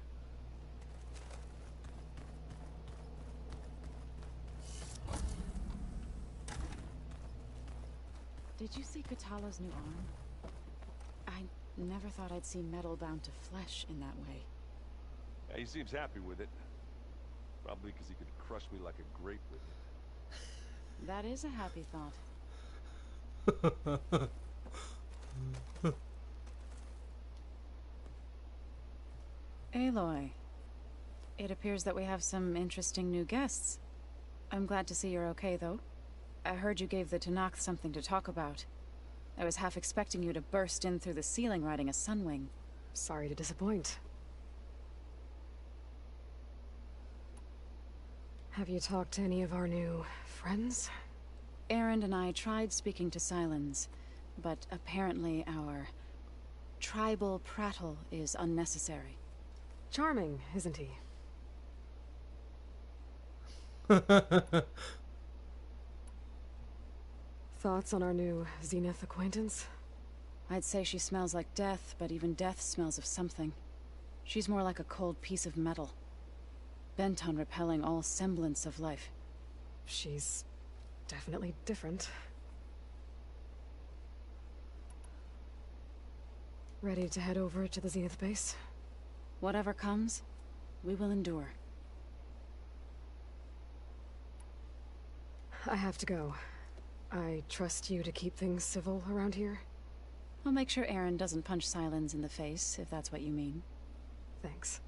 Did you see Katala's new arm? I never thought I'd see metal bound to flesh in that way. Yeah, he seems happy with it. Probably because he could crush me like a grape with it. That is a happy thought. Aloy, it appears that we have some interesting new guests. I'm glad to see you're okay, though. I heard you gave the Tanakh something to talk about. I was half expecting you to burst in through the ceiling riding a sunwing. Sorry to disappoint. Have you talked to any of our new friends? Erend and I tried speaking to Silence, but apparently our tribal prattle is unnecessary. Charming, isn't he? Thoughts on our new Zenith acquaintance? I'd say she smells like death, but even death smells of something. She's more like a cold piece of metal, bent on repelling all semblance of life. She's definitely different. Ready to head over to the Zenith base? Whatever comes, we will endure. I have to go. I trust you to keep things civil around here? I'll make sure Erend doesn't punch Silence in the face, if that's what you mean. Thanks.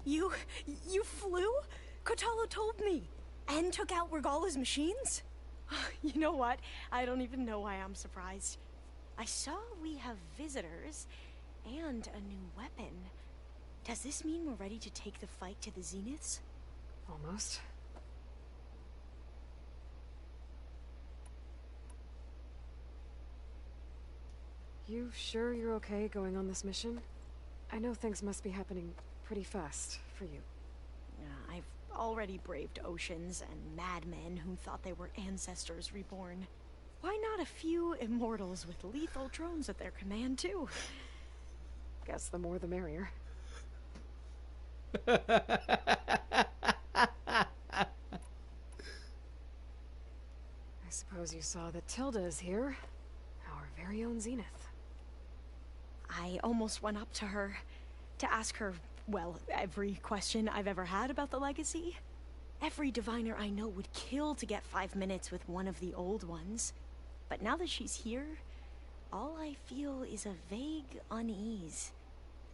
You flew? Kotalo told me. And took out Regala's machines? You know what? I don't even know why I'm surprised. I saw we have visitors and a new weapon. Does this mean we're ready to take the fight to the Zeniths? Almost. You sure you're okay going on this mission? I know things must be happening pretty fast for you. I've already braved oceans and madmen who thought they were ancestors reborn. Why not a few immortals with lethal drones at their command, too? Guess the more the merrier. I suppose you saw that Tilda is here. Our very own Zenith. I almost went up to her to ask her, well, every question I've ever had about the legacy. Every diviner I know would kill to get 5 minutes with one of the old ones. But now that she's here, all I feel is a vague unease.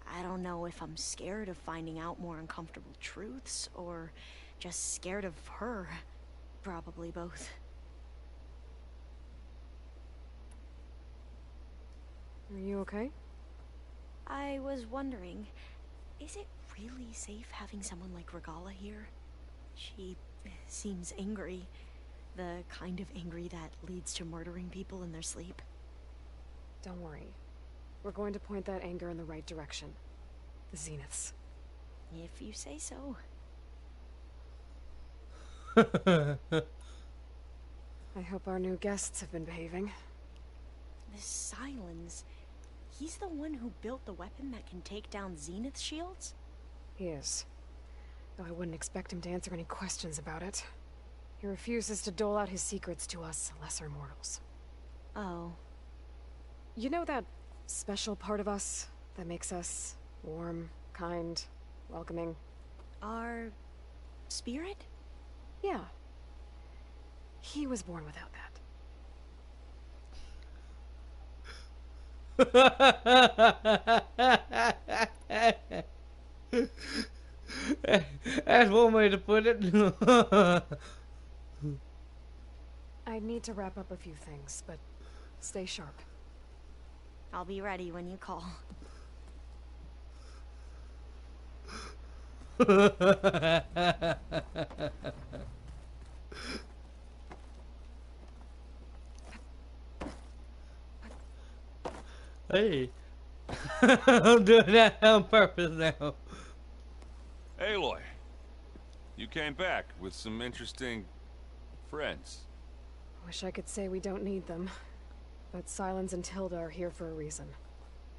I don't know if I'm scared of finding out more uncomfortable truths, or just scared of her. Probably both. Are you okay? I was wondering, is it really safe having someone like Regala here? She seems angry. The kind of angry that leads to murdering people in their sleep. Don't worry. We're going to point that anger in the right direction. The Zeniths. If you say so. I hope our new guests have been behaving. This Silence, he's the one who built the weapon that can take down Zenith shields? He is. Though I wouldn't expect him to answer any questions about it. He refuses to dole out his secrets to us lesser mortals. Oh. You know that special part of us that makes us warm, kind, welcoming? Our spirit? Yeah. He was born without that. That's one way to put it. I need to wrap up a few things, but stay sharp. I'll be ready when you call. Hey. I'm doing that on purpose now. Aloy, you came back with some interesting friends. Wish I could say we don't need them, but Silence and Tilda are here for a reason.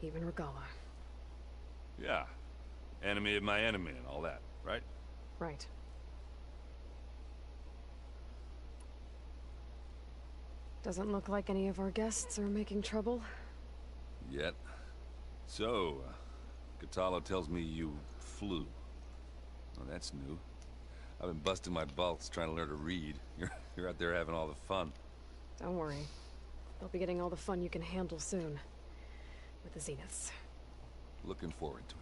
Even Regala. Yeah. Enemy of my enemy and all that, right? Right. Doesn't look like any of our guests are making trouble. Yet. So, Katala tells me you flew. Well, that's new. I've been busting my balls trying to learn to read. You're out there having all the fun. Don't worry. They'll be getting all the fun you can handle soon. With the Zeniths. Looking forward to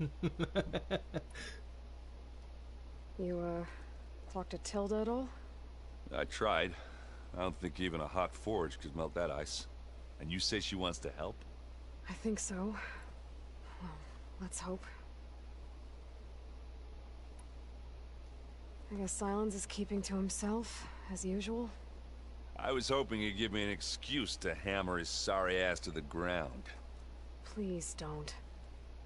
it. You, talked to Tilda at all? I tried. I don't think even a hot forge could melt that ice. And you say she wants to help? I think so. Well, let's hope. I guess Silence is keeping to himself, as usual. I was hoping he'd give me an excuse to hammer his sorry ass to the ground. Please don't.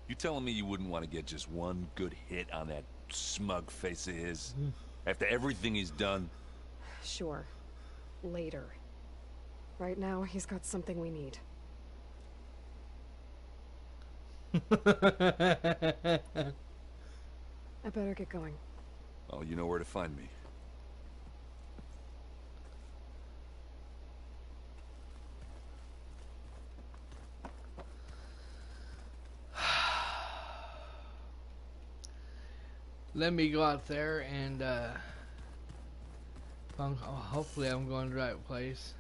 You telling me you wouldn't want to get just one good hit on that smug face of his? After everything he's done? Sure. Later. Right now, he's got something we need. I better get going. Oh, you know where to find me. Let me go out there and hopefully I'm going to the right place.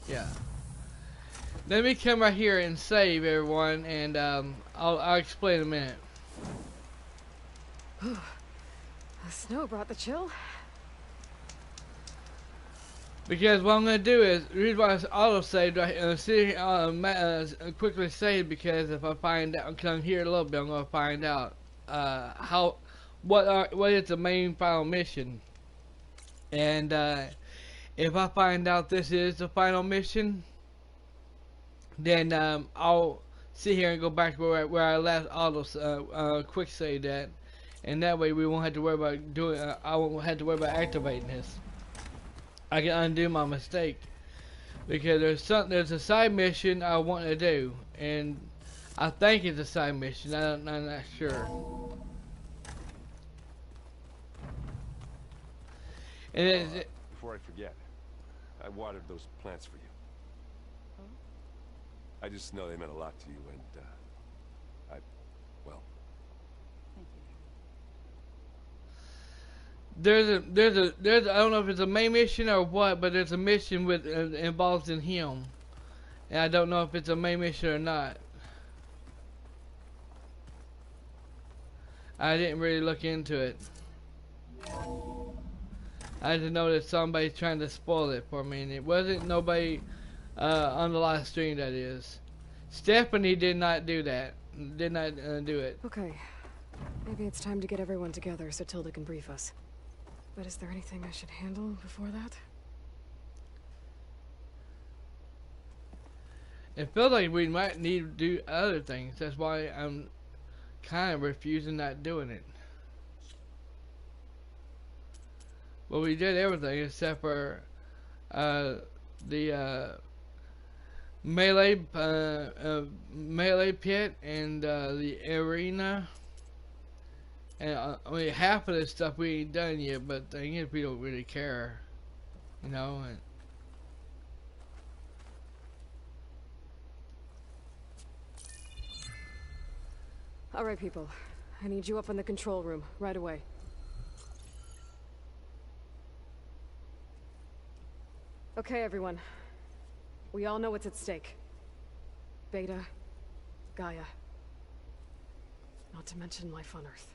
Yeah. Let me come right here and save everyone, and I'll explain in a minute. The snow brought the chill. Because what I'm going to do is, the reason why I auto-saved quickly save, because if I find out, because I'm here a little bit, I'm going to find out what is the main final mission. And if I find out this is the final mission, then I'll sit here and go back to where I last auto quick save that, and that way we won't have to worry about doing. I won't have to worry about activating this. I can undo my mistake, because there's a side mission I want to do, and I think it's a side mission. I'm not sure. And before I forget, I watered those plants for you. I just know they meant a lot to you, and well. There's I don't know if it's a main mission or what, but there's a mission with involved in him, and I don't know if it's a main mission or not. I didn't really look into it. I just know that somebody's trying to spoil it for me, and it wasn't nobody on the live stream, that is. Stephanie did not do that. Did not do it. Okay. Maybe it's time to get everyone together so Tilda can brief us. But is there anything I should handle before that? It feels like we might need to do other things. That's why I'm kind of refusing not doing it. Well, we did everything except for the melee pit and the arena. And I mean, half of this stuff we ain't done yet, but the thing is, we don't really care, you know. And all right, people. I need you up in the control room right away. Okay, everyone. We all know what's at stake. Beta, Gaia. Not to mention life on Earth.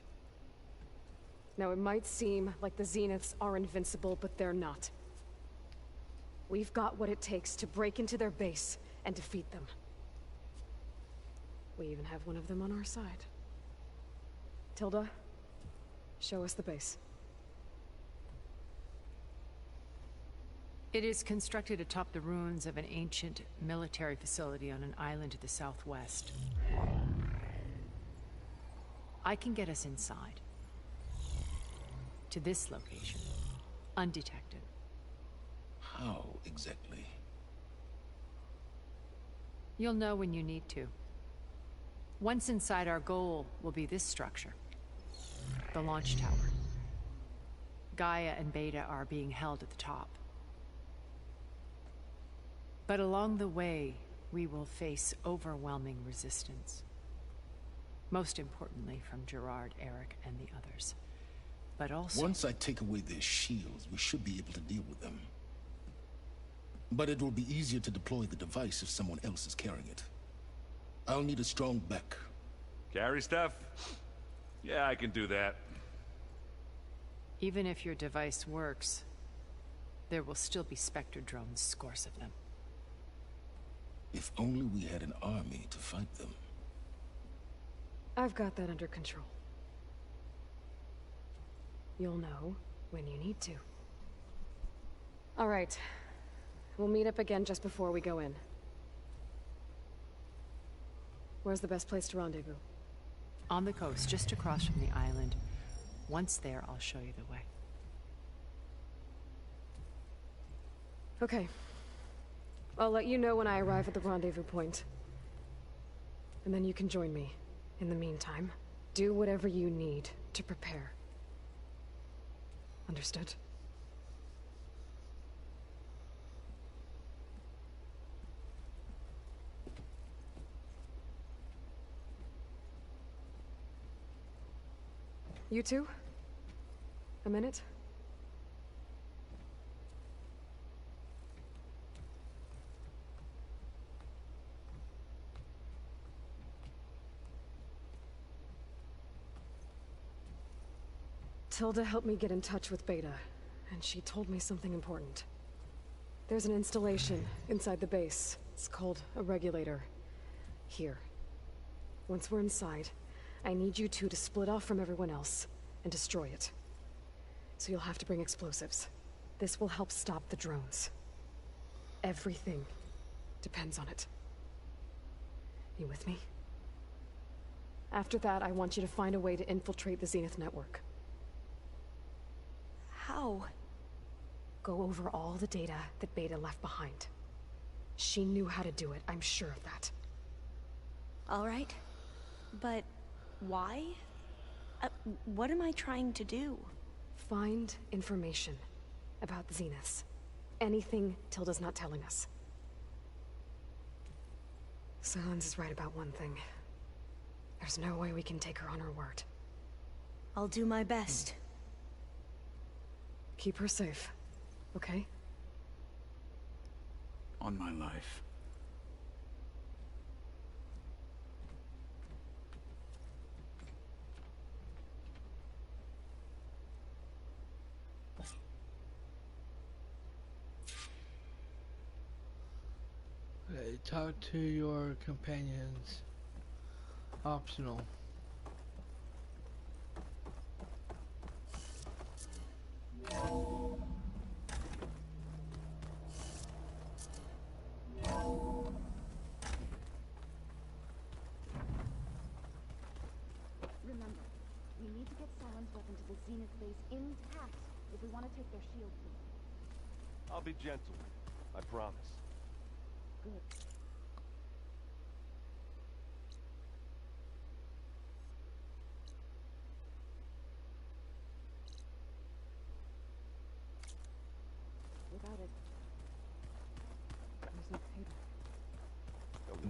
Now, it might seem like the Zeniths are invincible, but they're not. We've got what it takes to break into their base and defeat them. We even have one of them on our side. Tilda, show us the base. It is constructed atop the ruins of an ancient military facility on an island to the southwest. I can get us inside. To this location. Undetected. How exactly? You'll know when you need to. Once inside, our goal will be this structure. The launch tower. Gaia and Beta are being held at the top. But along the way, we will face overwhelming resistance. Most importantly from Gerard, Eric, and the others. But also... Once I take away their shields, we should be able to deal with them. But it will be easier to deploy the device if someone else is carrying it. I'll need a strong back. Carry stuff? Yeah, I can do that. Even if your device works, there will still be Spectre drones, scores of them. If only we had an army to fight them. I've got that under control. You'll know when you need to. All right. We'll meet up again just before we go in. Where's the best place to rendezvous? On the coast, just across from the island. Once there, I'll show you the way. Okay. I'll let you know when I arrive at the rendezvous point. And then you can join me. In the meantime, do whatever you need to prepare. Understood? You two? A minute? Tilda helped me get in touch with Beta, and she told me something important. There's an installation inside the base. It's called a regulator. Here. Once we're inside, I need you two to split off from everyone else and destroy it. So you'll have to bring explosives. This will help stop the drones. Everything depends on it. You with me? After that, I want you to find a way to infiltrate the Zenith network. How? Go over all the data that Beta left behind. She knew how to do it, I'm sure of that. All right. But why? What am I trying to do? Find information about the Zeniths. Anything Tilda's not telling us. Silence is right about one thing. There's no way we can take her on her word. I'll do my best. Keep her safe, okay? On my life. Okay, talk to your companions. Optional. Remember, we need to get Silence weapon to the Zenith base intact if we want to take their shield. I'll be gentle. I promise. Good.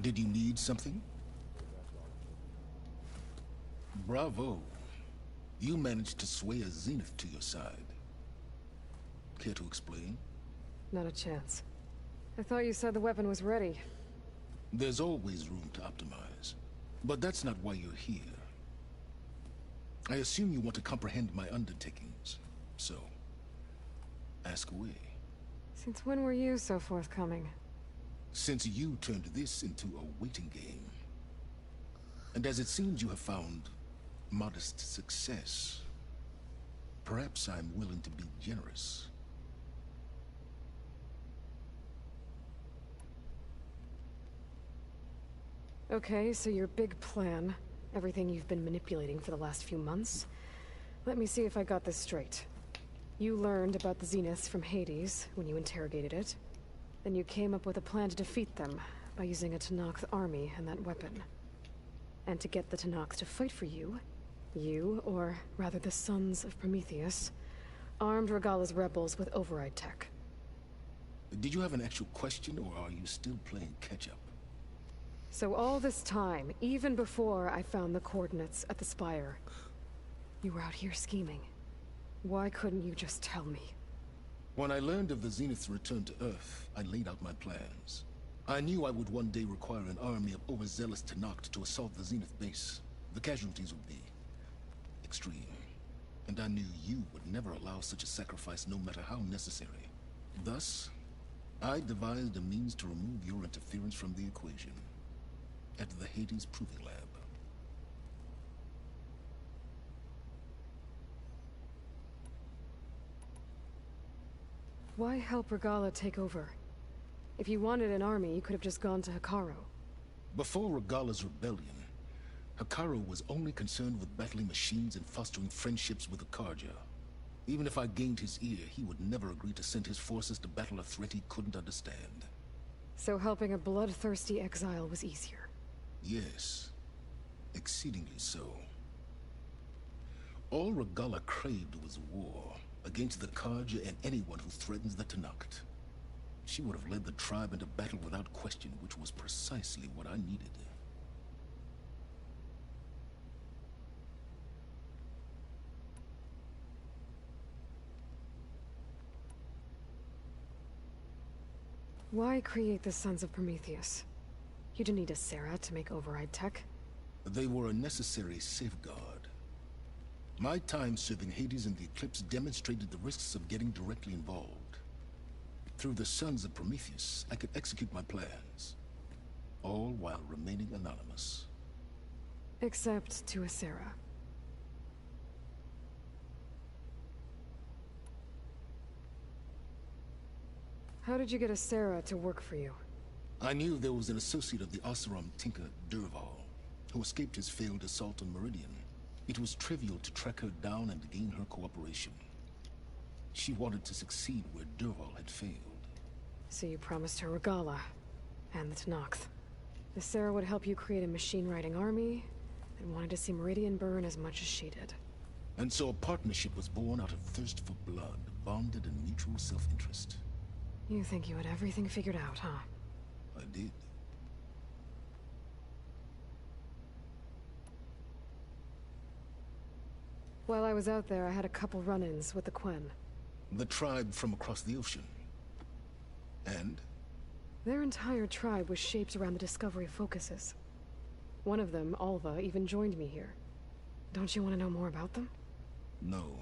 Did you need something? Bravo. You managed to sway a Zenith to your side. Care to explain? Not a chance. I thought you said the weapon was ready. There's always room to optimize. But that's not why you're here. I assume you want to comprehend my undertakings. So, ask away. Since when were you so forthcoming? Since you turned this into a waiting game. And as it seems you have found modest success, perhaps I'm willing to be generous. Okay, so your big plan, everything you've been manipulating for the last few months. Let me see if I got this straight. You learned about the Zeniths from Hades when you interrogated it. Then you came up with a plan to defeat them by using a Tenakth army and that weapon. And to get the Tenakth to fight for you, or rather the Sons of Prometheus, armed Regalla's rebels with override tech. Did you have an actual question, or are you still playing catch-up? So all this time, even before I found the coordinates at the Spire, you were out here scheming. Why couldn't you just tell me? When I learned of the Zenith's return to Earth, I laid out my plans. I knew I would one day require an army of overzealous Tenakth to assault the Zenith base. The casualties would be extreme. And I knew you would never allow such a sacrifice, no matter how necessary. Thus, I devised a means to remove your interference from the equation. At the Hades Proving Lab. Why help Regalla take over? If you wanted an army, you could have just gone to Hekarro. Before Regalla's rebellion, Hekarro was only concerned with battling machines and fostering friendships with the Karja. Even if I gained his ear, he would never agree to send his forces to battle a threat he couldn't understand. So helping a bloodthirsty exile was easier. Yes, exceedingly so. All Regalla craved was war, against the Karja and anyone who threatens the Tenakth. She would have led the tribe into battle without question, which was precisely what I needed. Why create the Sons of Prometheus? You didn't need a Sarah to make override tech. They were a necessary safeguard. My time serving Hades and the Eclipse demonstrated the risks of getting directly involved. Through the Sons of Prometheus, I could execute my plans, all while remaining anonymous. Except to a Sarah. How did you get a Sarah to work for you? I knew there was an associate of the Oseram tinker, Derval, who escaped his failed assault on Meridian. It was trivial to track her down and gain her cooperation. She wanted to succeed where Derval had failed. So you promised her Regalla, and the Tenakth. The Sarah would help you create a machine-riding army, and wanted to see Meridian burn as much as she did. And so a partnership was born out of thirst for blood, bonded in mutual self-interest. You think you had everything figured out, huh? I did. While I was out there, I had a couple run-ins with the Quen. The tribe from across the ocean. And? Their entire tribe was shaped around the Discovery focuses. One of them, Alva, even joined me here. Don't you want to know more about them? No.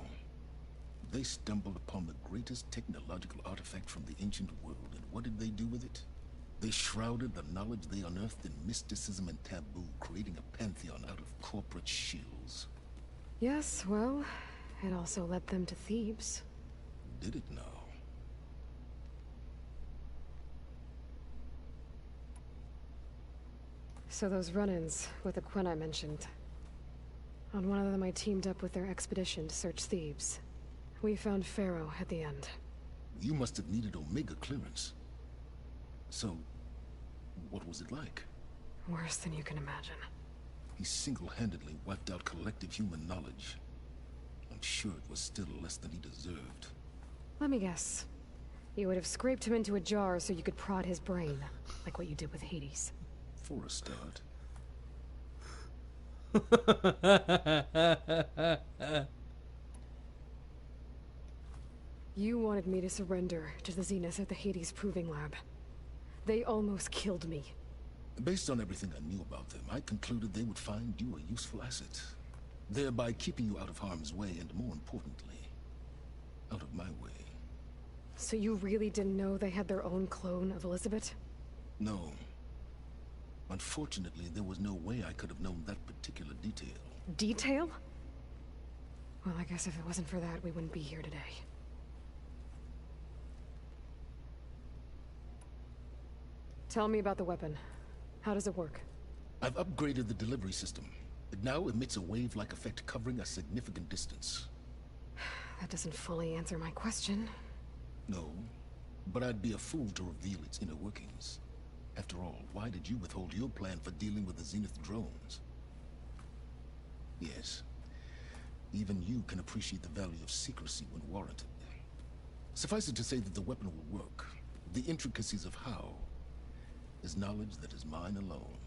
They stumbled upon the greatest technological artifact from the ancient world, and what did they do with it? They shrouded the knowledge they unearthed in mysticism and taboo, creating a pantheon out of corporate shills. Yes, well, it also led them to Thebes. Did it now? So those run-ins with the Quen I mentioned. On one of them I teamed up with their expedition to search Thebes. We found Pharaoh at the end. You must have needed Omega clearance. So, what was it like? Worse than you can imagine. He single-handedly wiped out collective human knowledge. I'm sure it was still less than he deserved. Let me guess. You would have scraped him into a jar so you could prod his brain, like what you did with Hades. For a start. You wanted me to surrender to the Zenith at the Hades Proving Lab. They almost killed me. Based on everything I knew about them, I concluded they would find you a useful asset, thereby keeping you out of harm's way and, more importantly, out of my way. So you really didn't know they had their own clone of Elizabeth? No. Unfortunately, there was no way I could have known that particular detail. Detail? Well, I guess if it wasn't for that, we wouldn't be here today. Tell me about the weapon. How does it work? I've upgraded the delivery system. It now emits a wave-like effect covering a significant distance. That doesn't fully answer my question. No, but I'd be a fool to reveal its inner workings. After all, why did you withhold your plan for dealing with the Zenith drones? Yes, even you can appreciate the value of secrecy when warranted. Suffice it to say that the weapon will work. The intricacies of how is knowledge that is mine alone.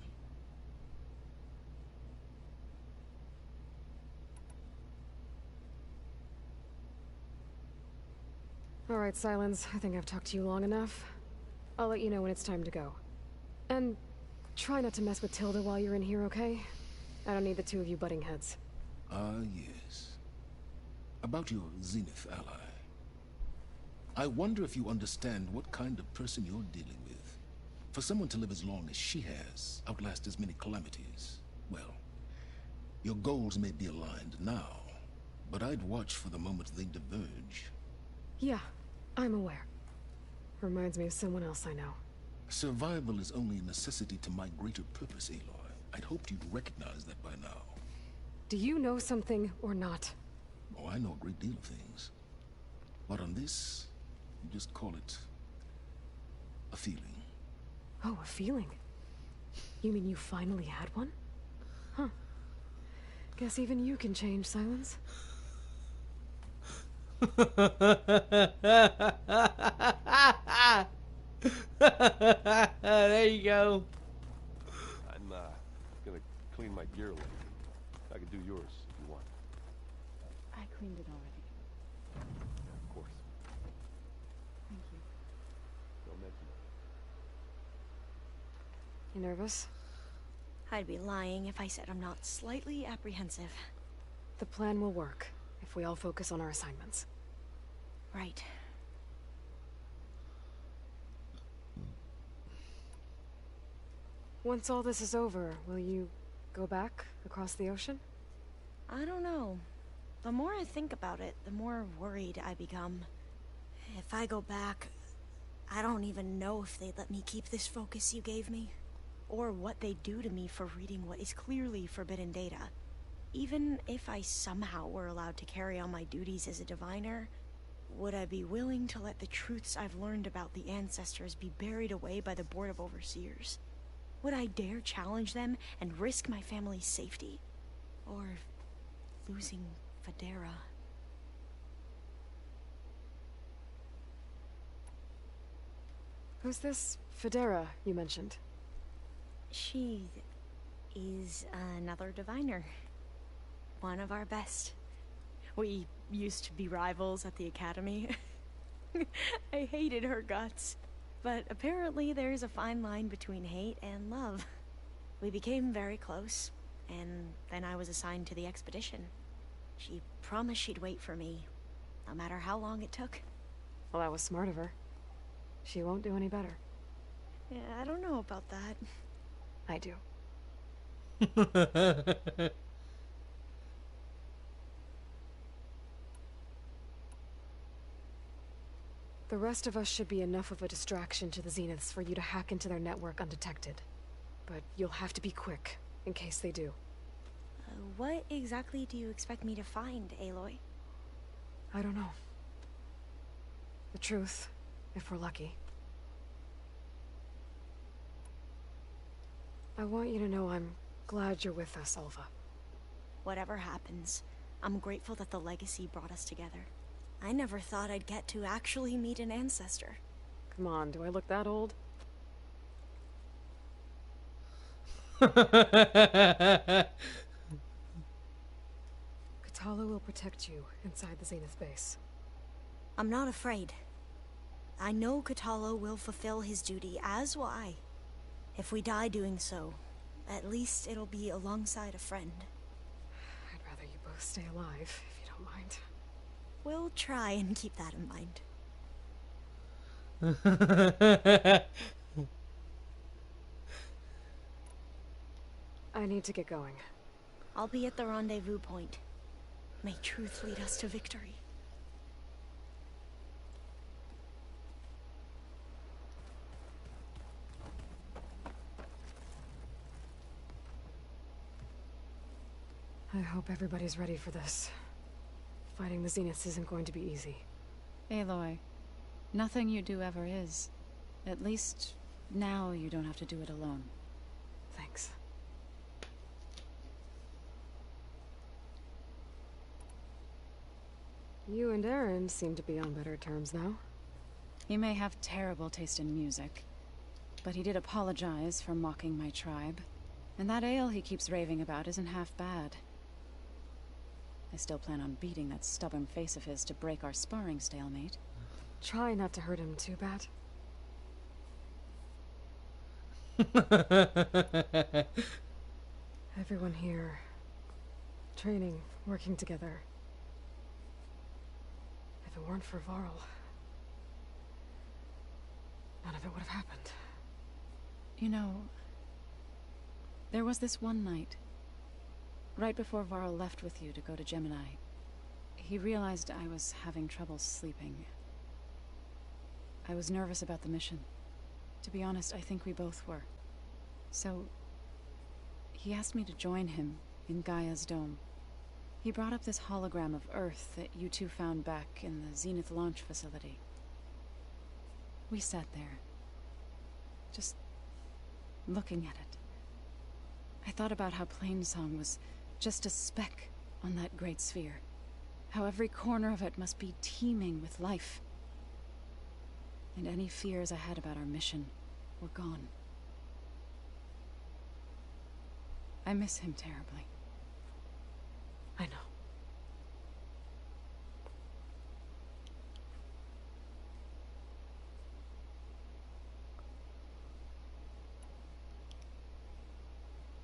All right, Silence. I think I've talked to you long enough. I'll let you know when it's time to go. And try not to mess with Tilda while you're in here, okay? I don't need the two of you butting heads. Ah, yes. About your Zenith ally. I wonder if you understand what kind of person you're dealing with. For someone to live as long as she has, outlast as many calamities, well, your goals may be aligned now, but I'd watch for the moment they diverge. Yeah, I'm aware. Reminds me of someone else I know. Survival is only a necessity to my greater purpose, Aloy. I'd hoped you'd recognize that by now. Do you know something or not? Oh, I know a great deal of things. But on this, you just call it a feeling. Oh, a feeling? You mean you finally had one? Huh. Guess even you can change, Silence. There you go. I'm gonna clean my gear later. I can do yours if you want. I cleaned it already. Yeah, of course. Thank you. Don't mention it. You nervous? I'd be lying if I said I'm not slightly apprehensive. The plan will work if we all focus on our assignments. Right. Once all this is over, will you go back across the ocean? I don't know. The more I think about it, the more worried I become. If I go back, I don't even know if they'd let me keep this focus you gave me, or what they'd do to me for reading what is clearly forbidden data. Even if I somehow were allowed to carry on my duties as a diviner, would I be willing to let the truths I've learned about the ancestors be buried away by the Board of Overseers? Would I dare challenge them and risk my family's safety? Or losing Federa? Who's this Federa you mentioned? She is another diviner. One of our best. We used to be rivals at the academy. I hated her guts. But apparently there's a fine line between hate and love. We became very close, and then I was assigned to the expedition. She promised she'd wait for me, no matter how long it took. Well, that was smart of her. She won't do any better. Yeah, I don't know about that. I do. The rest of us should be enough of a distraction to the Zeniths for you to hack into their network undetected. But you'll have to be quick, in case they do. What exactly do you expect me to find, Aloy? I don't know. The truth, if we're lucky. I want you to know I'm glad you're with us, Alva. Whatever happens, I'm grateful that the legacy brought us together. I never thought I'd get to actually meet an ancestor. Come on, do I look that old? Katala will protect you inside the Zenith base. I'm not afraid. I know Katalo will fulfill his duty, as will I. If we die doing so, at least it'll be alongside a friend. I'd rather you both stay alive, if you don't mind. We'll try and keep that in mind. I need to get going. I'll be at the rendezvous point. May truth lead us to victory. I hope everybody's ready for this. Fighting the Zeniths isn't going to be easy. Aloy, nothing you do ever is. At least, now you don't have to do it alone. Thanks. You and Aaron seem to be on better terms now. He may have terrible taste in music, but he did apologize for mocking my tribe. And that ale he keeps raving about isn't half bad. I still plan on beating that stubborn face of his to break our sparring stalemate. Try not to hurt him too bad. Everyone here, training, working together. If it weren't for Varl, none of it would have happened. You know, there was this one night, right before Varl left with you to go to Gemini. He realized I was having trouble sleeping. I was nervous about the mission. To be honest, I think we both were. So, he asked me to join him in Gaia's dome. He brought up this hologram of Earth that you two found back in the Zenith launch facility. We sat there, just looking at it. I thought about how Plainsong was just a speck on that great sphere. How every corner of it must be teeming with life. And any fears I had about our mission were gone. I miss him terribly. I know.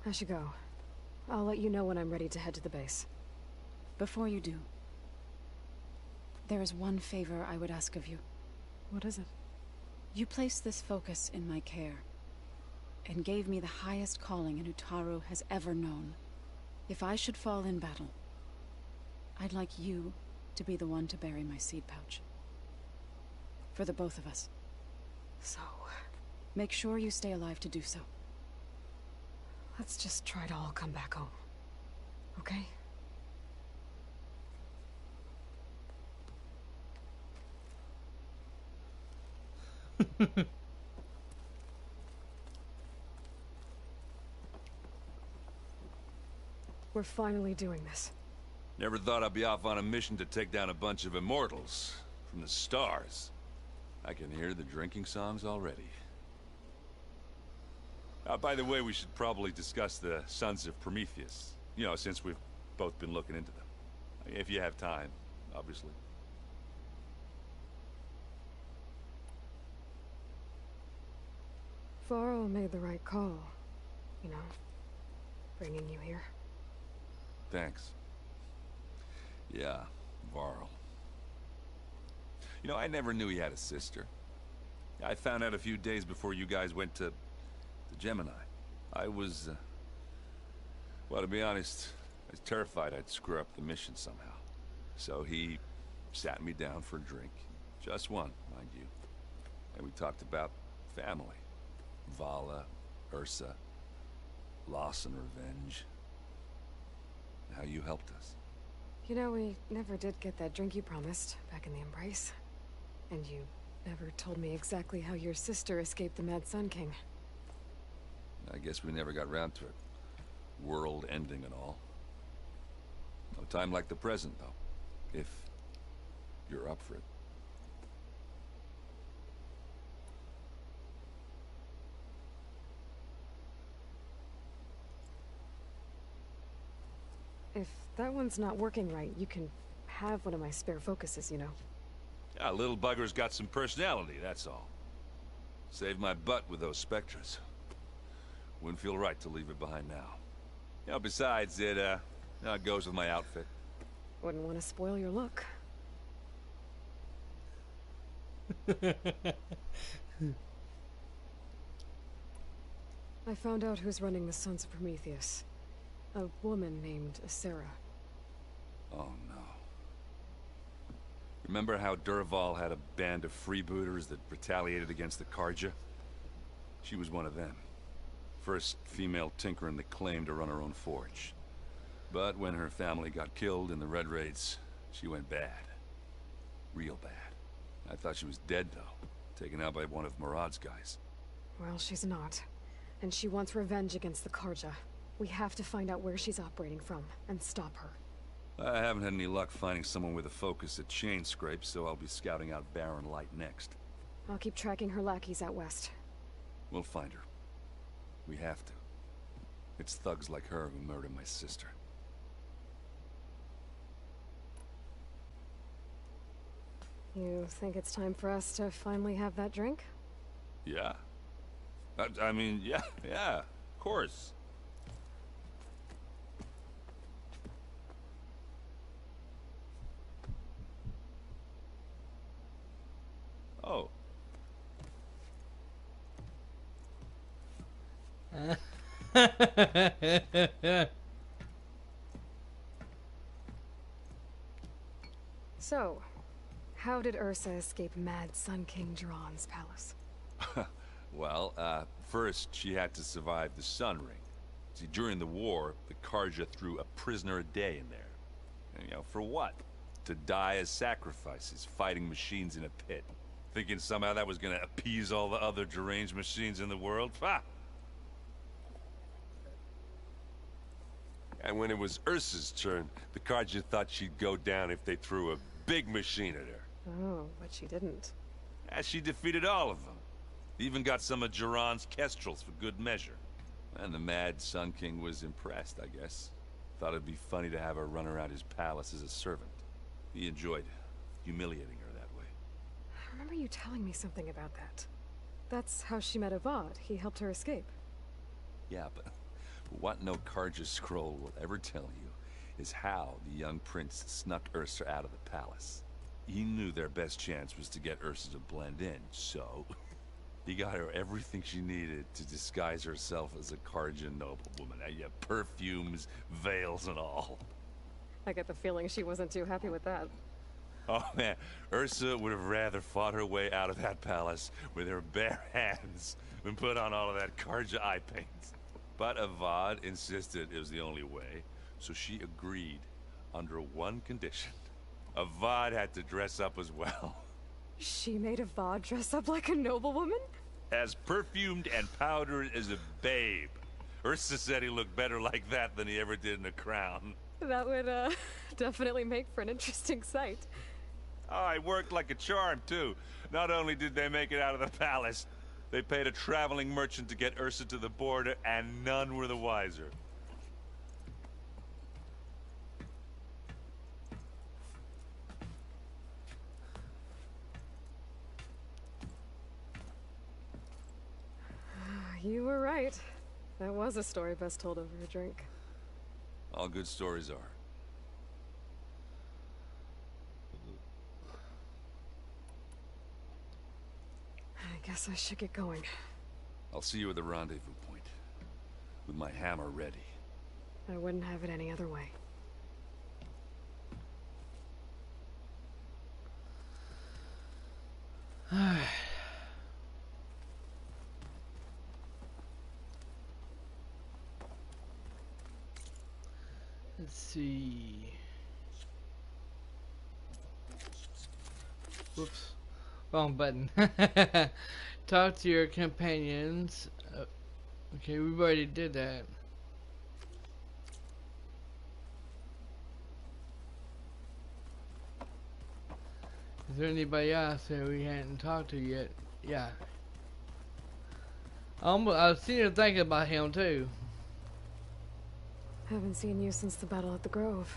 I should go. I'll let you know when I'm ready to head to the base. Before you do, there is one favor I would ask of you. What is it? You placed this focus in my care, and gave me the highest calling an Utaru has ever known. If I should fall in battle, I'd like you to be the one to bury my seed pouch. For the both of us. So... make sure you stay alive to do so. let's just try to all come back home. Okay? We're finally doing this. Never thought I'd be off on a mission to take down a bunch of immortals from the stars. I can hear the drinking songs already. By the way, we should probably discuss the Sons of Prometheus. You know, since we've both been looking into them. If you have time, obviously. Varl made the right call. You know, bringing you here. Thanks. Yeah, Varl. You know, I never knew he had a sister. I found out a few days before you guys went to Gemini. I was, well, to be honest, I was terrified I'd screw up the mission somehow. So he sat me down for a drink. Just one, mind you. And we talked about family. Vala, Ursa, loss and revenge. How you helped us. You know, we never did get that drink you promised back in the Embrace. And you never told me exactly how your sister escaped the Mad Sun King. I guess we never got round to it. World ending and all. No time like the present, though. If you're up for it. If that one's not working right, you can have one of my spare focuses, you know. Yeah, little bugger's got some personality, that's all. Saved my butt with those Spectres. Wouldn't feel right to leave it behind now. You know, besides, it goes with my outfit. Wouldn't want to spoil your look. I found out who's running the Sons of Prometheus. A woman named Sarah. Oh no. Remember how Durval had a band of freebooters that retaliated against the Karja? She was one of them. First female tinker in the claim to run her own forge. But when her family got killed in the Red Raids, she went bad. Real bad. I thought she was dead, though. Taken out by one of Murad's guys. Well, she's not. And she wants revenge against the Karja. We have to find out where she's operating from, and stop her. I haven't had any luck finding someone with a focus at chain scrapes, so I'll be scouting out Baron Light next. I'll keep tracking her lackeys out west. We'll find her. We have to. It's thugs like her who murdered my sister. You think it's time for us to finally have that drink? Yeah. I mean, yeah, of course. Oh. So, how did Ursa escape Mad Sun King Jiran's palace? Well, first she had to survive the Sun Ring. See, during the war, the Karja threw a prisoner a day in there. And, you know, for what? To die as sacrifices, fighting machines in a pit. Thinking somehow that was gonna appease all the other deranged machines in the world? Ha! And when it was Ursa's turn, the Karja thought she'd go down if they threw a big machine at her. Oh, but she didn't. And she defeated all of them. Even got some of Jiran's kestrels for good measure. And the Mad Sun King was impressed, I guess. Thought it'd be funny to have her run around his palace as a servant. He enjoyed humiliating her that way. I remember you telling me something about that. That's how she met Avad. He helped her escape. Yeah, but what no Karja scroll will ever tell you is how the young prince snuck Ursa out of the palace. He knew their best chance was to get Ursa to blend in, so he got her everything she needed to disguise herself as a Karja noblewoman. Yeah, perfumes, veils, and all. I get the feeling she wasn't too happy with that. Oh man, Ursa would have rather fought her way out of that palace with her bare hands than put on all of that Karja eye paint. But Avad insisted it was the only way, so she agreed under one condition. Avad had to dress up as well. She made Avad dress up like a noblewoman? As perfumed and powdered as a babe. Ursa said he looked better like that than he ever did in a crown. That would, definitely make for an interesting sight. Oh, it worked like a charm, too. Not only did they make it out of the palace, they paid a traveling merchant to get Ursa to the border, and none were the wiser. You were right. That was a story best told over a drink. All good stories are. I guess I should get going. I'll see you at the rendezvous point. With my hammer ready. I wouldn't have it any other way. Let's see. Whoops. Wrong button. Talk to your companions. Okay, we've already did that. Is there anybody else that we hadn't talked to yet? Yeah. I was sitting here thinking about him too. Haven't seen you since the battle at the Grove.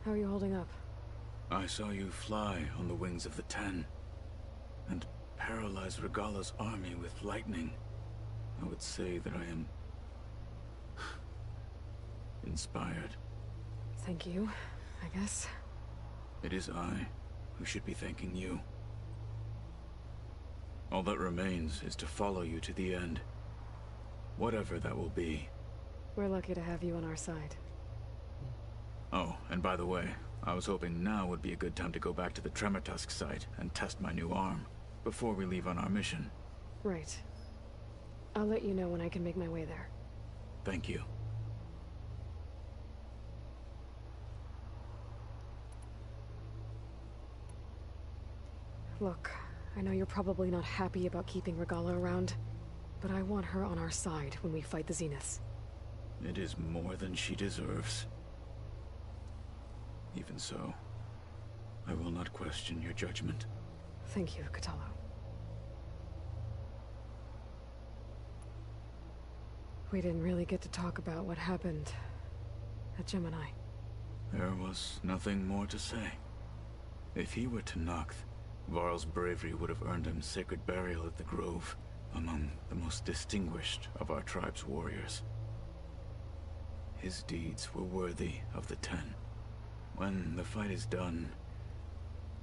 How are you holding up? I saw you fly on the wings of the Ten, and paralyze Regala's army with lightning. I would say that I am inspired. Thank you, I guess. It is I who should be thanking you. All that remains is to follow you to the end. Whatever that will be. We're lucky to have you on our side. Oh, and by the way, I was hoping now would be a good time to go back to the Tremortusk site and test my new arm, before we leave on our mission. Right. I'll let you know when I can make my way there. Thank you. Look, I know you're probably not happy about keeping Regala around, but I want her on our side when we fight the Zeniths. It is more than she deserves. Even so, I will not question your judgment. Thank you, Katalo. We didn't really get to talk about what happened at Gemini. There was nothing more to say. If he were Tenakth, Varl's bravery would have earned him sacred burial at the Grove, among the most distinguished of our tribe's warriors. His deeds were worthy of the Ten. When the fight is done,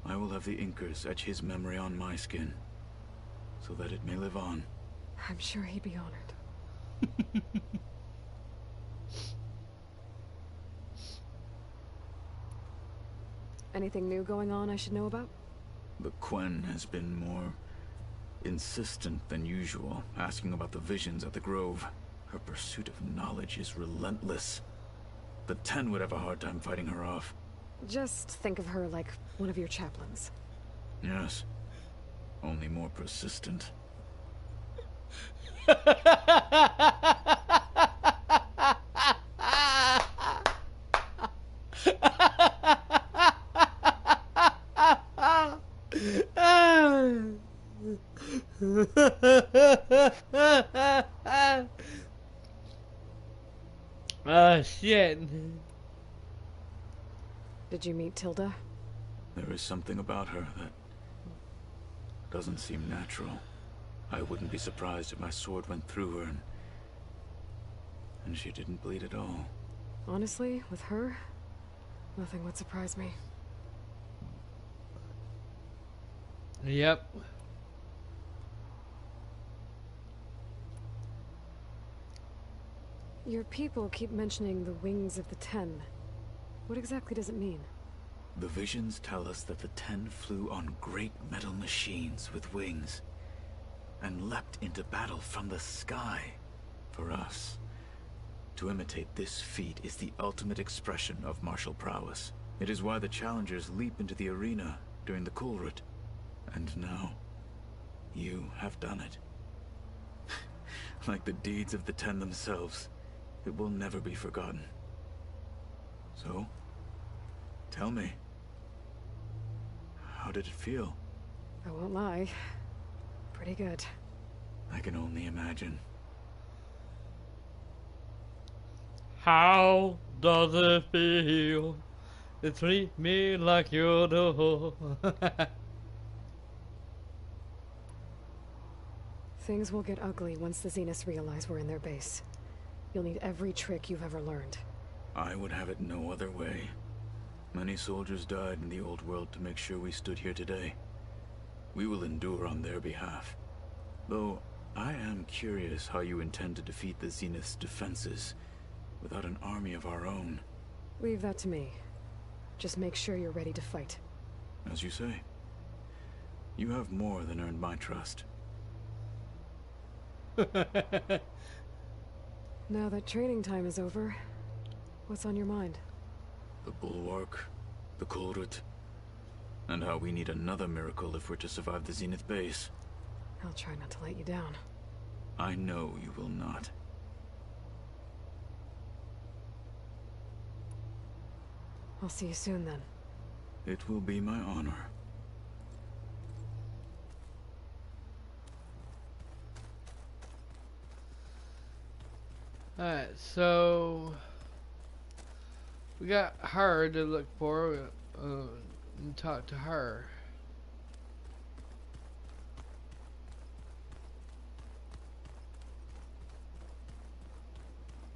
I will have the Inkers etch his memory on my skin, so that it may live on. I'm sure he'd be honored. Anything new going on I should know about? The Quen has been more insistent than usual, asking about the visions at the Grove. Her pursuit of knowledge is relentless. The Ten would have a hard time fighting her off. Just think of her like one of your chaplains. Yes. Only more persistent. Shit. Did you meet Tilda? There is something about her that doesn't seem natural. I wouldn't be surprised if my sword went through her and she didn't bleed at all. Honestly, with her, nothing would surprise me. Yep. Your people keep mentioning the wings of the Ten. What exactly does it mean? The visions tell us that the Ten flew on great metal machines with wings and leapt into battle from the sky. For us, to imitate this feat is the ultimate expression of martial prowess. It is why the challengers leap into the arena during the Kulrut. And now, you have done it. Like the deeds of the Ten themselves, it will never be forgotten. So, tell me, how did it feel? I won't lie. Pretty good. I can only imagine. How does it feel to treat me like you do? Things will get ugly once the Zeniths realize we're in their base. You'll need every trick you've ever learned. I would have it no other way. Many soldiers died in the old world to make sure we stood here today. We will endure on their behalf. Though, I am curious how you intend to defeat the Zenith's defenses without an army of our own. Leave that to me. Just make sure you're ready to fight. As you say. You have more than earned my trust. Now that training time is over, what's on your mind? The Bulwark, the Kulrut, and how we need another miracle if we're to survive the Zenith base. I'll try not to let you down. I know you will not. I'll see you soon then. It will be my honor. Alright, so We got her to look for and talk to her.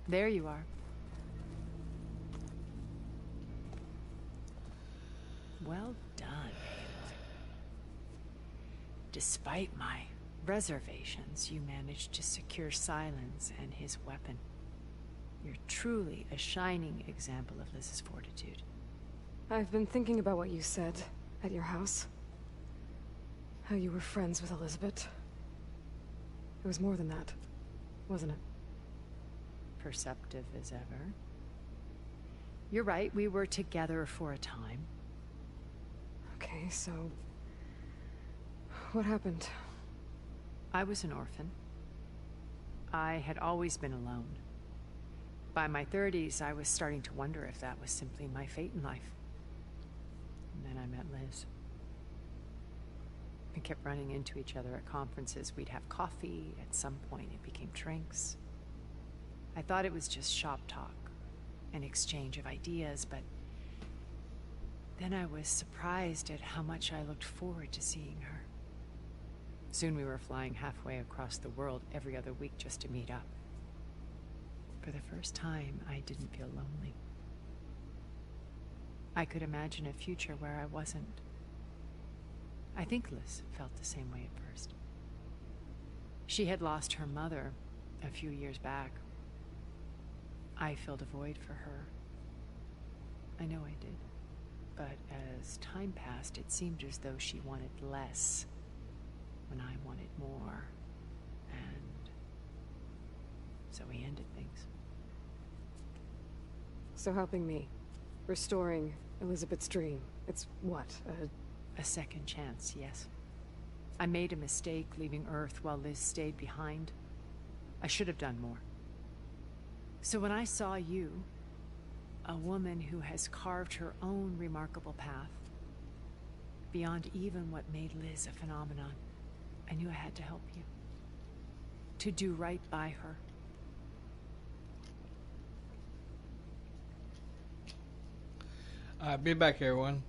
There you are. Well done. Despite my reservations, you managed to secure Silence and his weapon. You're truly a shining example of Liz's fortitude. I've been thinking about what you said at your house. How you were friends with Elizabeth. It was more than that, wasn't it? Perceptive as ever. You're right, we were together for a time. Okay, so... what happened? I was an orphan. I had always been alone. By my 30s, I was starting to wonder if that was simply my fate in life. And then I met Liz. We kept running into each other at conferences. We'd have coffee. At some point, it became drinks. I thought it was just shop talk, an exchange of ideas, but then I was surprised at how much I looked forward to seeing her. Soon we were flying halfway across the world every other week just to meet up. For the first time, I didn't feel lonely. I could imagine a future where I wasn't. I think Liz felt the same way at first. She had lost her mother a few years back. I filled a void for her. I know I did. But as time passed, it seemed as though she wanted less when I wanted more. And so we ended things. So helping me. Restoring Elizabeth's dream. It's what? A second chance, yes. I made a mistake leaving Earth while Liz stayed behind. I should have done more. So when I saw you, a woman who has carved her own remarkable path, beyond even what made Liz a phenomenon, I knew I had to help you. To do right by her. Alright, be back, everyone.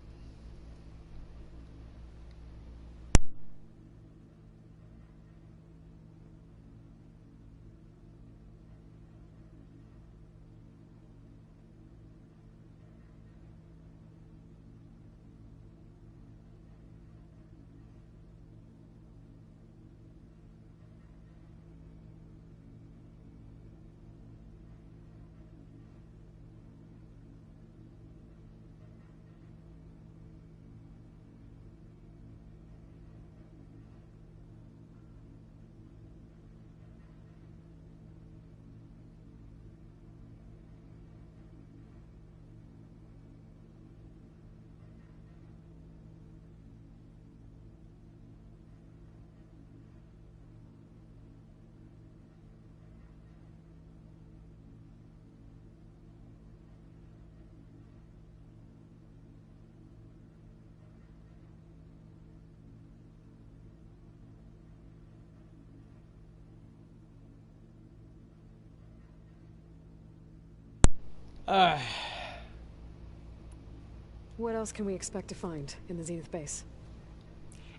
What else can we expect to find in the Zenith base?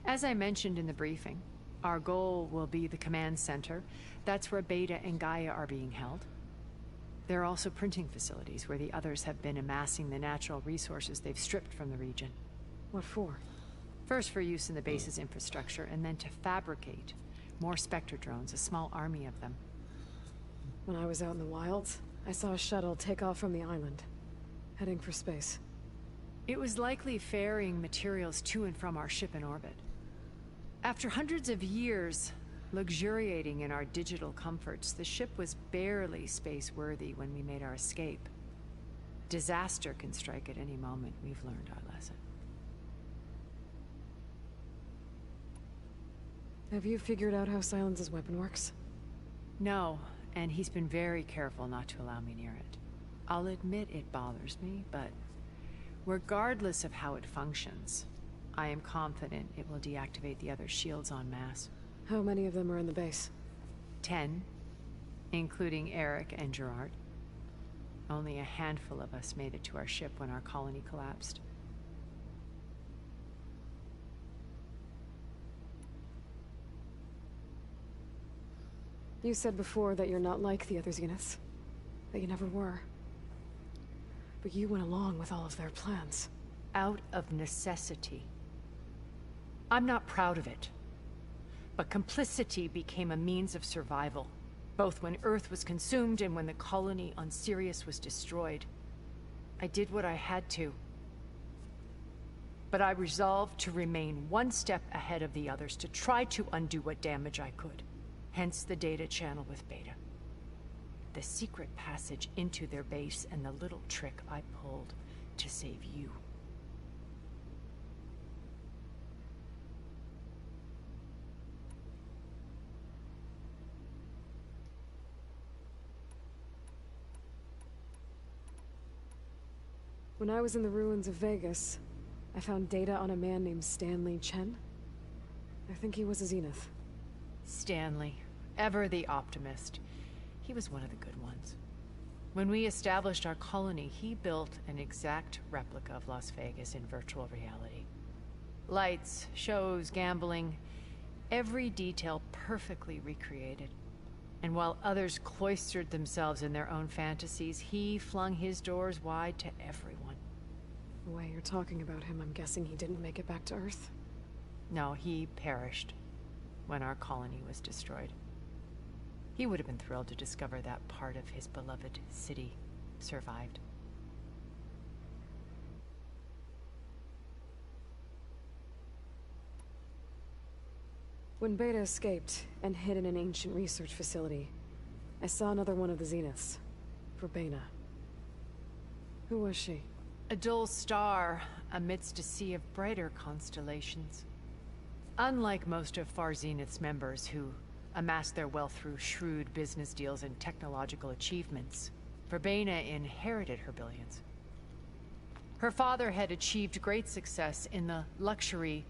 As I mentioned in the briefing, our goal will be the command center. That's where Beta and Gaia are being held. There are also printing facilities where the others have been amassing the natural resources they've stripped from the region. What for? First for use in the base's infrastructure, and then to fabricate more Spectre drones, a small army of them. When I was out in the wilds, I saw a shuttle take off from the island, heading for space. It was likely ferrying materials to and from our ship in orbit. After hundreds of years luxuriating in our digital comforts, the ship was barely space-worthy when we made our escape. Disaster can strike at any moment. We've learned our lesson. Have you figured out how Silence's weapon works? No, and he's been very careful not to allow me near it. I'll admit it bothers me, but regardless of how it functions, I am confident it will deactivate the other shields en masse. How many of them are in the base? 10, including Eric and Gerard. Only a handful of us made it to our ship when our colony collapsed. You said before that you're not like the other Zeniths. That you never were. But you went along with all of their plans. Out of necessity. I'm not proud of it. But complicity became a means of survival, both when Earth was consumed and when the colony on Sirius was destroyed. I did what I had to. But I resolved to remain one step ahead of the others, to try to undo what damage I could. Hence the data channel with Beta. The secret passage into their base and the little trick I pulled to save you. When I was in the ruins of Vegas, I found data on a man named Stanley Chen. I think he was a Zenith. Stanley, ever the optimist. He was one of the good ones. When we established our colony, he built an exact replica of Las Vegas in virtual reality. Lights, shows, gambling, every detail perfectly recreated. And while others cloistered themselves in their own fantasies, he flung his doors wide to everyone. The way you're talking about him, I'm guessing he didn't make it back to Earth? No, he perished when our colony was destroyed. He would have been thrilled to discover that part of his beloved city survived. When Beta escaped and hid in an ancient research facility, I saw another one of the Zeniths, Verbena. Who was she? A dull star amidst a sea of brighter constellations. Unlike most of Far Zenith's members who amassed their wealth through shrewd business deals and technological achievements, Verbena inherited her billions. Her father had achieved great success in the luxury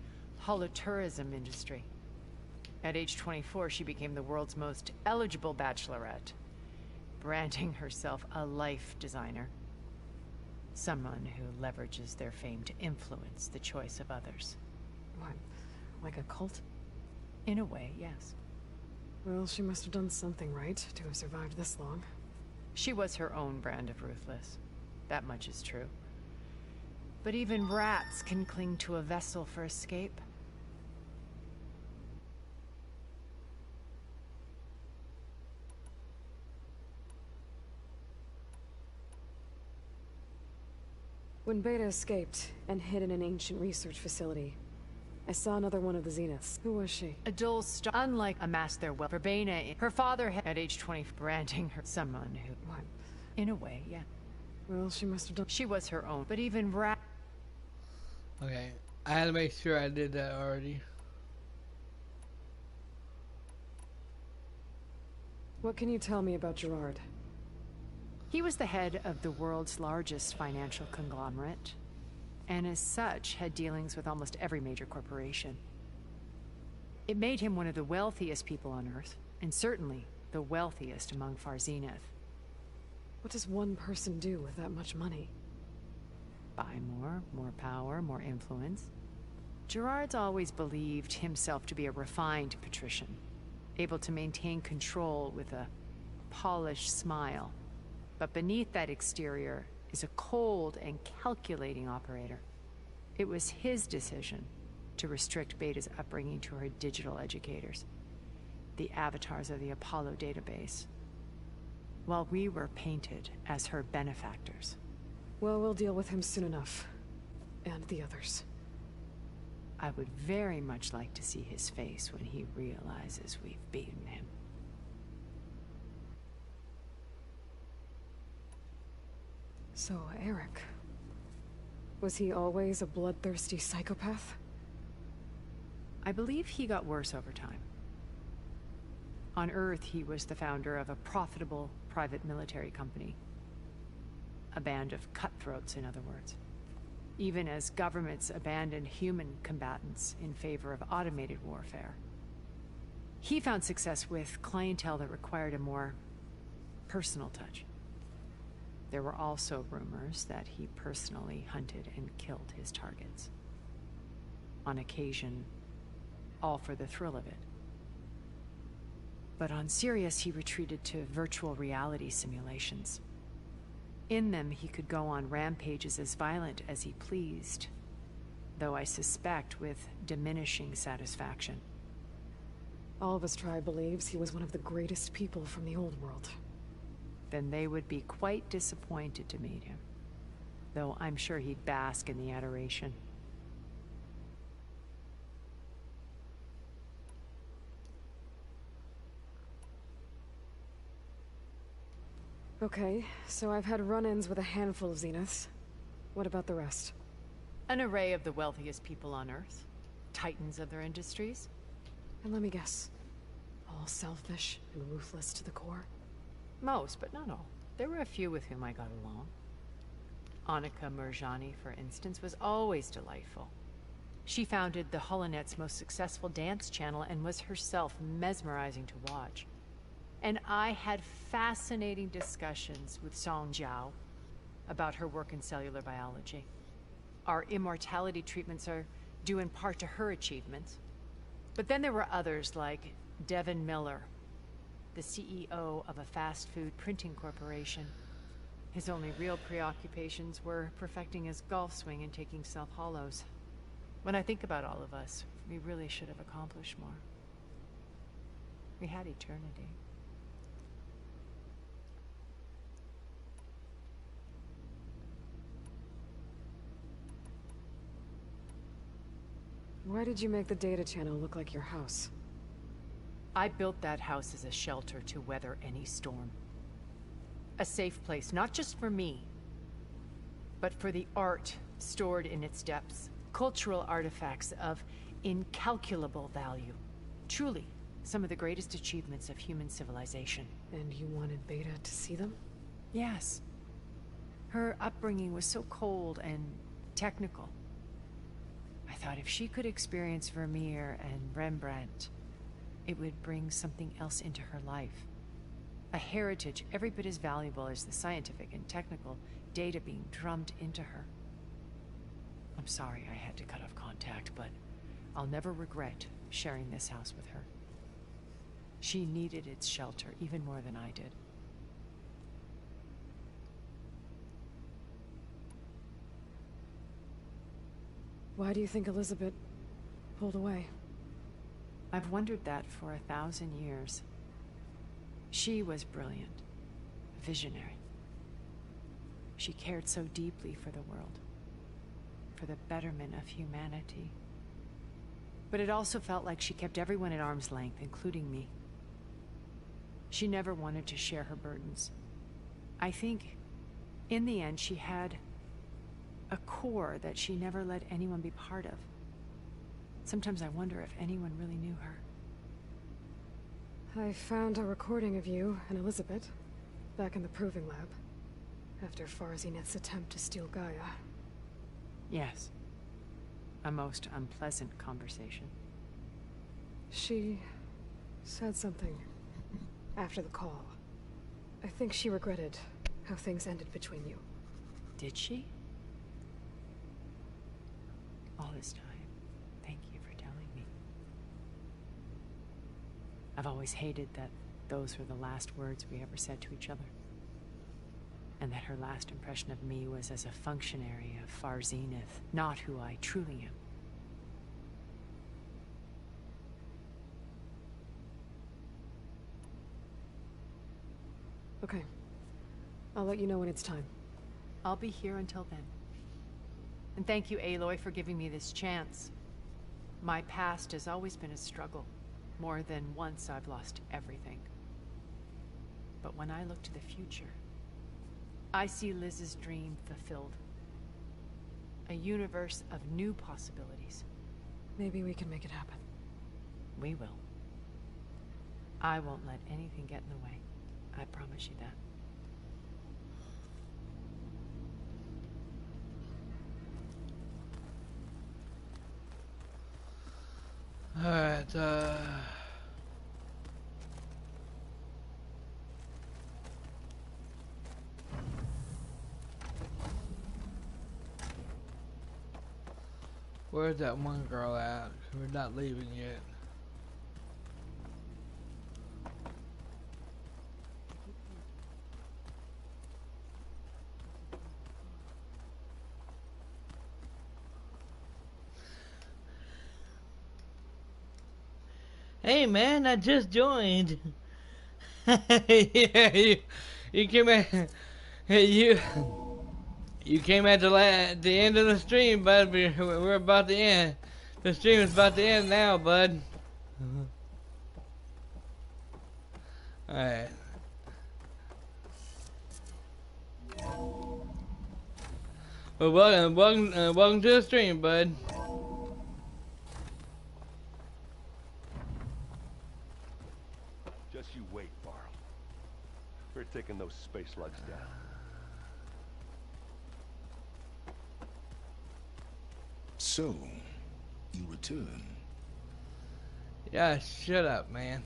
holotourism industry. At age 24, she became the world's most eligible bachelorette, branding herself a life designer. Someone who leverages their fame to influence the choice of others. What? Like a cult? In a way, yes. Well, she must have done something right to have survived this long. She was her own brand of ruthless. That much is true. But even rats can cling to a vessel for escape. When Beta escaped and hid in an ancient research facility, I saw another one of the Zeniths. Who was she? A dull star. Unlike amassed their wealth, Verbena, her father had, at age 20, branding her someone who... What? In a way, yeah. Well, she must have done... She was her own, but even rat... Okay, I had to make sure I did that already. What can you tell me about Gerard? He was the head of the world's largest financial conglomerate, and as such had dealings with almost every major corporation. It made him one of the wealthiest people on Earth, and certainly the wealthiest among Far Zenith. What does one person do with that much money? Buy more power, more influence. Gerard's always believed himself to be a refined patrician, able to maintain control with a polished smile. But beneath that exterior is a cold and calculating operator. It was his decision to restrict Beta's upbringing to her digital educators, the avatars of the Apollo database, while we were painted as her benefactors. Well, we'll deal with him soon enough. And the others. I would very much like to see his face when he realizes we've beaten him. So, Eric. Was he always a bloodthirsty psychopath? I believe he got worse over time. On Earth, he was the founder of a profitable private military company. A band of cutthroats, in other words. Even as governments abandoned human combatants in favor of automated warfare. He found success with clientele that required a more personal touch. There were also rumors that he personally hunted and killed his targets. On occasion, all for the thrill of it. But on Sirius, he retreated to virtual reality simulations. In them, he could go on rampages as violent as he pleased, though I suspect with diminishing satisfaction. All of his tribe believes he was one of the greatest people from the old world. Then they would be quite disappointed to meet him, though I'm sure he'd bask in the adoration. Okay, so I've had run-ins with a handful of Zeniths. What about the rest? An array of the wealthiest people on Earth. Titans of their industries. And let me guess. All selfish and ruthless to the core? Most, but not all. There were a few with whom I got along. Annika Murjani, for instance, was always delightful. She founded the Holonet's most successful dance channel and was herself mesmerizing to watch. And I had fascinating discussions with Song Jiao about her work in cellular biology. Our immortality treatments are due in part to her achievements. But then there were others like Devin Miller, the CEO of a fast food printing corporation. His only real preoccupations were perfecting his golf swing and taking self-hollows. When I think about all of us, we really should have accomplished more. We had eternity. Why did you make the data channel look like your house? I built that house as a shelter to weather any storm. A safe place, not just for me, but for the art stored in its depths. Cultural artifacts of incalculable value. Truly, some of the greatest achievements of human civilization. And you wanted Beta to see them? Yes. Her upbringing was so cold and technical. I thought if she could experience Vermeer and Rembrandt, it would bring something else into her life. A heritage every bit as valuable as the scientific and technical data being drummed into her. I'm sorry I had to cut off contact, but I'll never regret sharing this house with her. She needed its shelter even more than I did. Why do you think Elizabeth pulled away? I've wondered that for 1,000 years. She was brilliant, visionary. She cared so deeply for the world, for the betterment of humanity. But it also felt like she kept everyone at arm's length, including me. She never wanted to share her burdens. I think, in the end, she had a core that she never let anyone be part of. Sometimes I wonder if anyone really knew her. I found a recording of you and Elizabeth back in the proving lab after Farzineth's attempt to steal Gaia. Yes. A most unpleasant conversation. She said something after the call. I think she regretted how things ended between you. Did she? All this time, thank you for telling me. I've always hated that those were the last words we ever said to each other. And that her last impression of me was as a functionary of Far Zenith, not who I truly am. Okay. I'll let you know when it's time. I'll be here until then. And thank you, Aloy, for giving me this chance. My past has always been a struggle. More than once I've lost everything. But when I look to the future, I see Liz's dream fulfilled. A universe of new possibilities. Maybe we can make it happen. We will. I won't let anything get in the way. I promise you that. Alright, Where's that one girl at? We're not leaving yet. Hey man, I just joined. Yeah, you came at you came at the end of the stream, bud. We're about to end. The stream is about to end now, bud. All right. Well, welcome to the stream, bud. Just you wait, Varl. We're taking those space slugs down. So, you return. Yeah, shut up, man.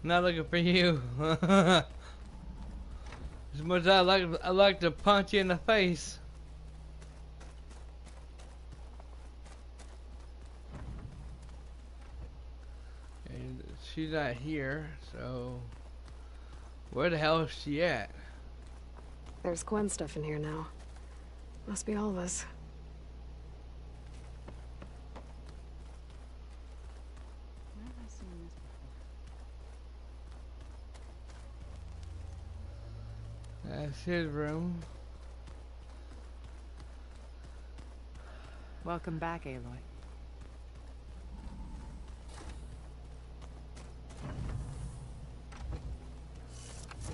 I'm not looking for you. As much as I like to punch you in the face. And she's not here, so where the hell is she at? There's Gwen stuff in here now. Must be all of us. Where have I seen this before? That's his room. Welcome back, Aloy.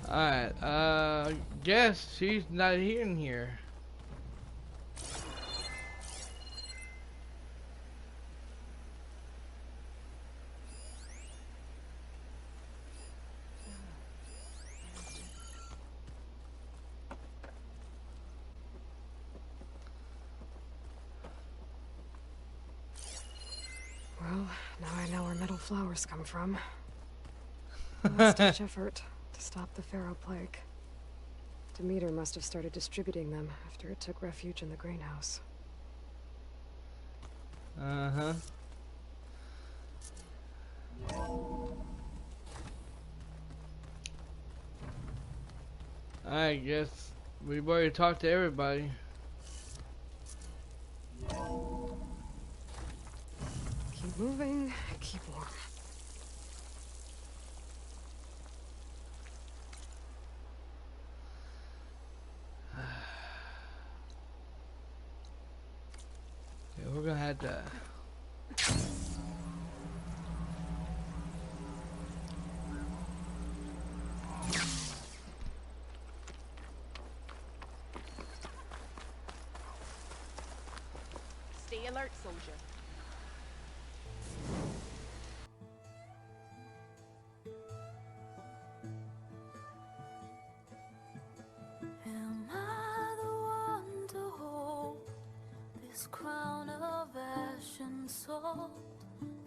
Alright, guess she's not here in here. Well, now I know where metal flowers come from. Last-ditch effort to stop the Pharaoh plague. Demeter must have started distributing them after it took refuge in the greenhouse. Uh-huh. I guess we've already talked to everybody. Keep moving, keep warm. Yeah, we're gonna have to. Stay alert, soldier. Am I the one to hold this crown of ash and salt?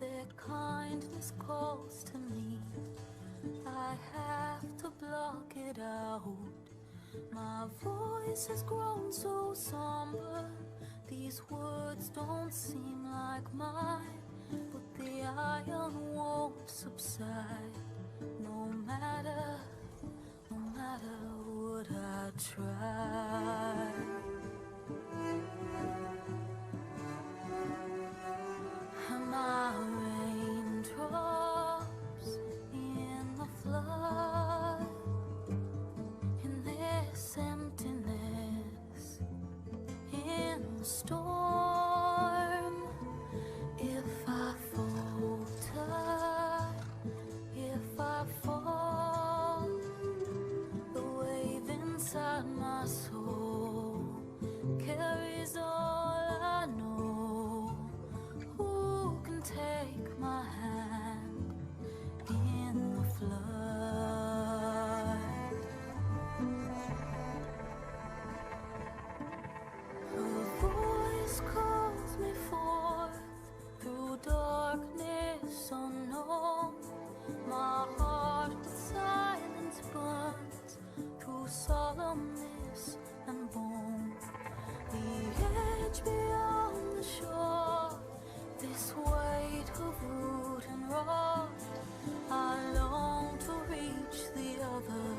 Their kindness calls to me. I have to block it out. My voice has grown so somber. These words don't seem like mine, but the iron won't subside. No matter what I try. Am I raindrops in the flood? In this emptiness, in the storm, if I falter, if I fall, the wave inside my soul carries all I know. Who can take my hand in the flood? Her voice other.